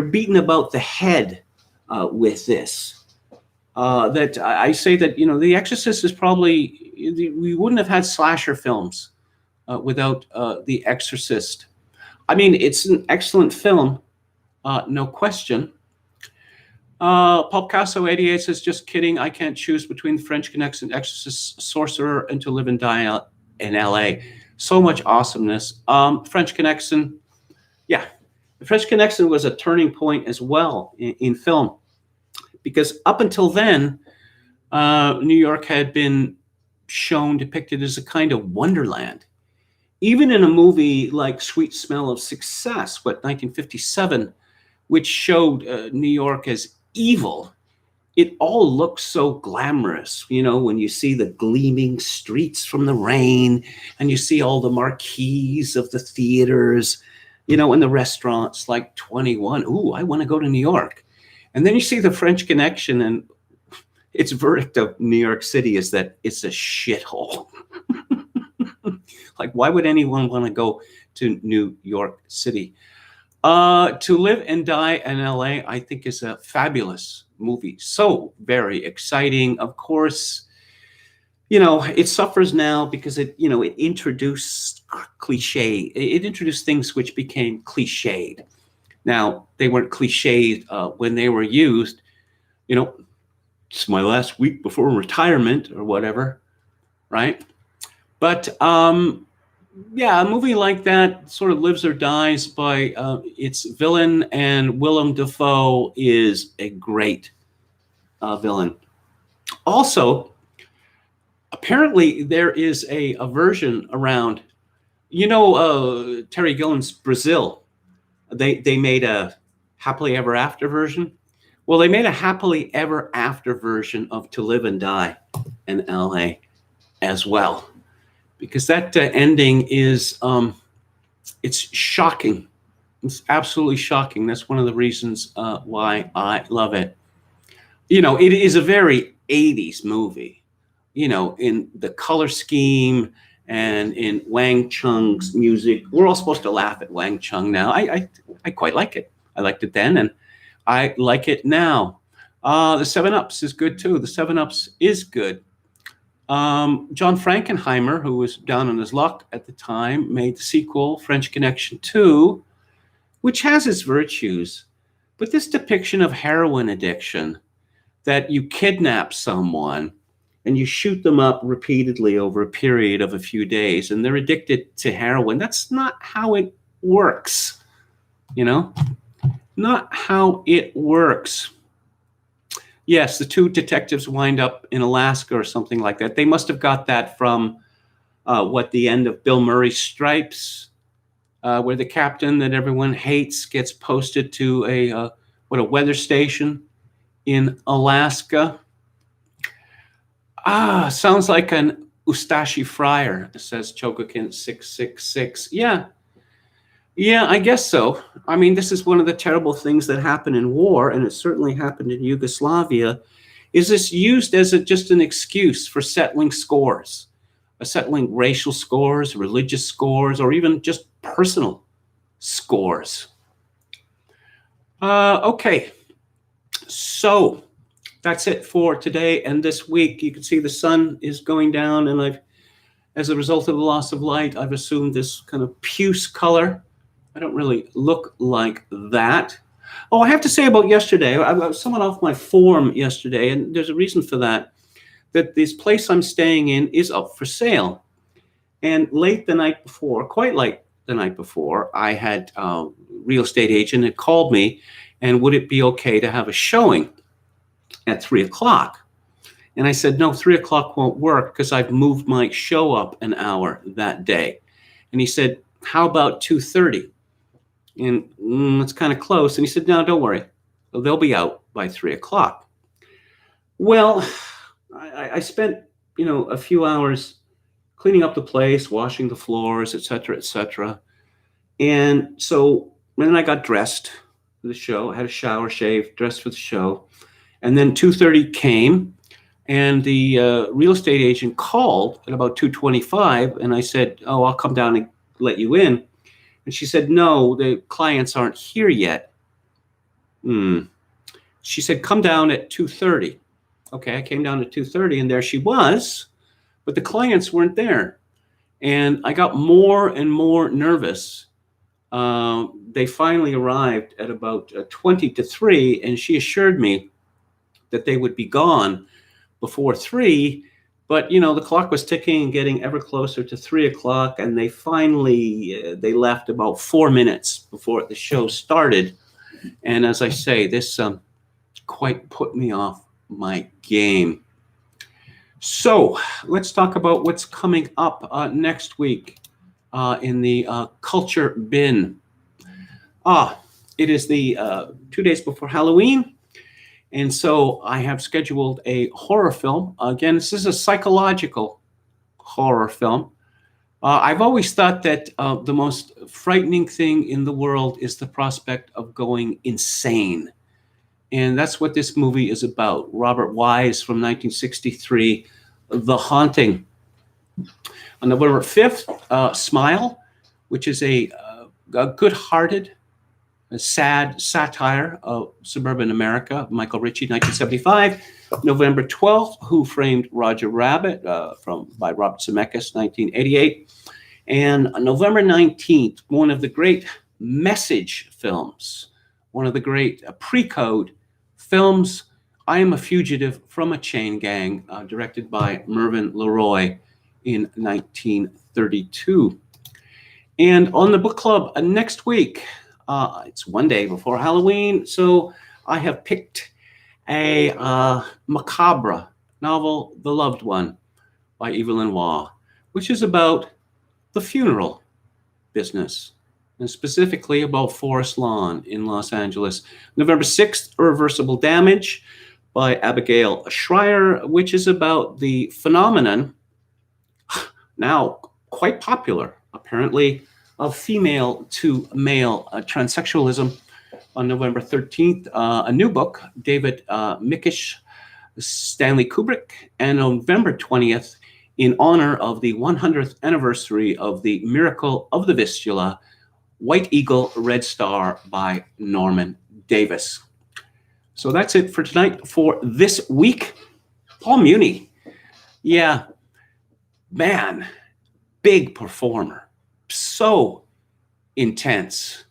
beaten about the head with this. That I say that, The Exorcist is probably, we wouldn't have had slasher films without The Exorcist. I mean, it's an excellent film, no question. Paul Picasso 88 says, just kidding. I can't choose between French Connection, Exorcist, Sorcerer, and To Live and Die in LA. So much awesomeness. French Connection, yeah. The French Connection was a turning point as well in film, because up until then, New York had been depicted as a kind of wonderland. Even in a movie like Sweet Smell of Success, 1957, which showed New York as evil, it all looks so glamorous, when you see the gleaming streets from the rain and you see all the marquees of the theaters, and the restaurants like 21. Ooh, I want to go to New York. And then you see the French Connection, and its verdict of New York City is that it's a shithole. Like, why would anyone want to go to New York City? To Live and Die in LA, I think, is a fabulous movie. So very exciting. Of course, it suffers now because it introduced cliche. It introduced things which became cliched. Now, they weren't cliched when they were used. It's my last week before retirement or whatever, right? But yeah, a movie like that sort of lives or dies by its villain, and Willem Dafoe is a great villain. Also, apparently there is a version around, Terry Gilliam's Brazil. They made a Happily Ever After version. Well, they made a Happily Ever After version of To Live and Die in LA as well, because that ending is, it's shocking. It's absolutely shocking. That's one of the reasons why I love it. It is a very 80s movie, in the color scheme and in Wang Chung's music. We're all supposed to laugh at Wang Chung now. I quite like it. I liked it then, and I like it now. The 7-Ups is good too. The 7-Ups is good. John Frankenheimer, who was down on his luck at the time, made the sequel, French Connection 2, which has its virtues. But this depiction of heroin addiction, that you kidnap someone and you shoot them up repeatedly over a period of a few days, and they're addicted to heroin, that's not how it works, Not how it works. Yes, the two detectives wind up in Alaska or something like that. They must have got that from the end of Bill Murray's Stripes, where the captain that everyone hates gets posted to a weather station in Alaska. Sounds like an Ustashi Friar, says Chokokin 666. Yeah, I guess so. I mean, this is one of the terrible things that happen in war, and it certainly happened in Yugoslavia. Is this used as just an excuse for settling scores, settling racial scores, religious scores, or even just personal scores? Okay, so that's it for today and this week. You can see the sun is going down, and as a result of the loss of light, I've assumed this kind of puce color. I don't really look like that. Oh, I have to say about yesterday, I was somewhat off my form yesterday, and there's a reason for that this place I'm staying in is up for sale. And quite late the night before, I had a real estate agent had called me, and would it be okay to have a showing at 3:00? And I said, no, 3:00 won't work because I've moved my show up an hour that day. And he said, how about 2:30? And it's kind of close. And he said, no, don't worry. They'll be out by 3:00. Well, I spent, a few hours cleaning up the place, washing the floors, et cetera, And then I got dressed for the show. I had a shower, shaved, dressed for the show. And then 2:30 came, and the real estate agent called at about 2:25. And I said, oh, I'll come down and let you in. And she said, no, the clients aren't here yet. She said, come down at 2:30. Okay, I came down at 2:30, and there she was, but the clients weren't there. And I got more and more nervous. They finally arrived at about 20 to 3, and she assured me that they would be gone before 3. But, the clock was ticking and getting ever closer to 3:00, and they finally, they left about 4 minutes before the show started. And as I say, this quite put me off my game. So let's talk about what's coming up next week in the culture bin. It is the 2 days before Halloween. And so I have scheduled a horror film. Again, this is a psychological horror film. I've always thought that the most frightening thing in the world is the prospect of going insane. And that's what this movie is about. Robert Wise from 1963, The Haunting. On November 5th, Smile, which is a good-hearted, sad satire of suburban America, Michael Ritchie, 1975. November 12th, Who Framed Roger Rabbit, by Robert Zemeckis, 1988. And November 19th, one of the great message films, one of the great pre-code films, I Am a Fugitive from a Chain Gang, directed by Mervyn LeRoy in 1932. And on the book club next week, it's one day before Halloween, so I have picked a macabre novel, The Loved One, by Evelyn Waugh, which is about the funeral business, and specifically about Forest Lawn in Los Angeles. November 6th, Irreversible Damage by Abigail Schreier, which is about the phenomenon, now quite popular, apparently, of female to male transsexualism. On November 13th, a new book, David Mickish, Stanley Kubrick, and November 20th, in honor of the 100th anniversary of the Miracle of the Vistula, White Eagle, Red Star by Norman Davis. So that's it for tonight. For this week, Paul Muni. Yeah, man, big performer. So intense.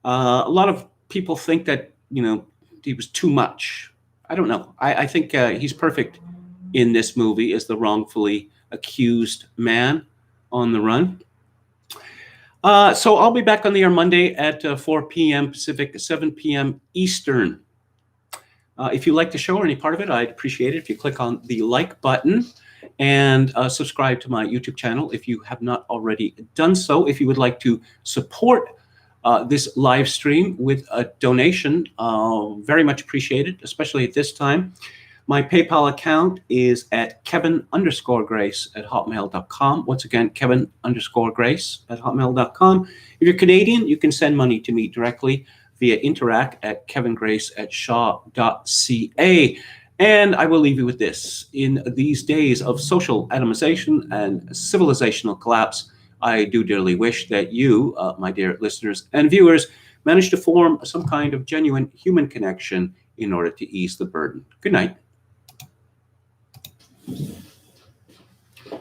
A lot of people think that, he was too much. I don't know. I think he's perfect in this movie as the wrongfully accused man on the run. So I'll be back on the air Monday at 4 p.m. Pacific, 7 p.m. Eastern. If you like the show or any part of it, I'd appreciate it if you click on the like button and subscribe to my YouTube channel if you have not already done so. If you would like to support this live stream with a donation, very much appreciated, especially at this time. My PayPal account is at Kevin_Grace@hotmail.com. Once again, Kevin_Grace@hotmail.com. If you're Canadian, you can send money to me directly via Interac at kevingrace@shaw.ca. And I will leave you with this. In these days of social atomization and civilizational collapse, I do dearly wish that you, my dear listeners and viewers, manage to form some kind of genuine human connection in order to ease the burden. Good night.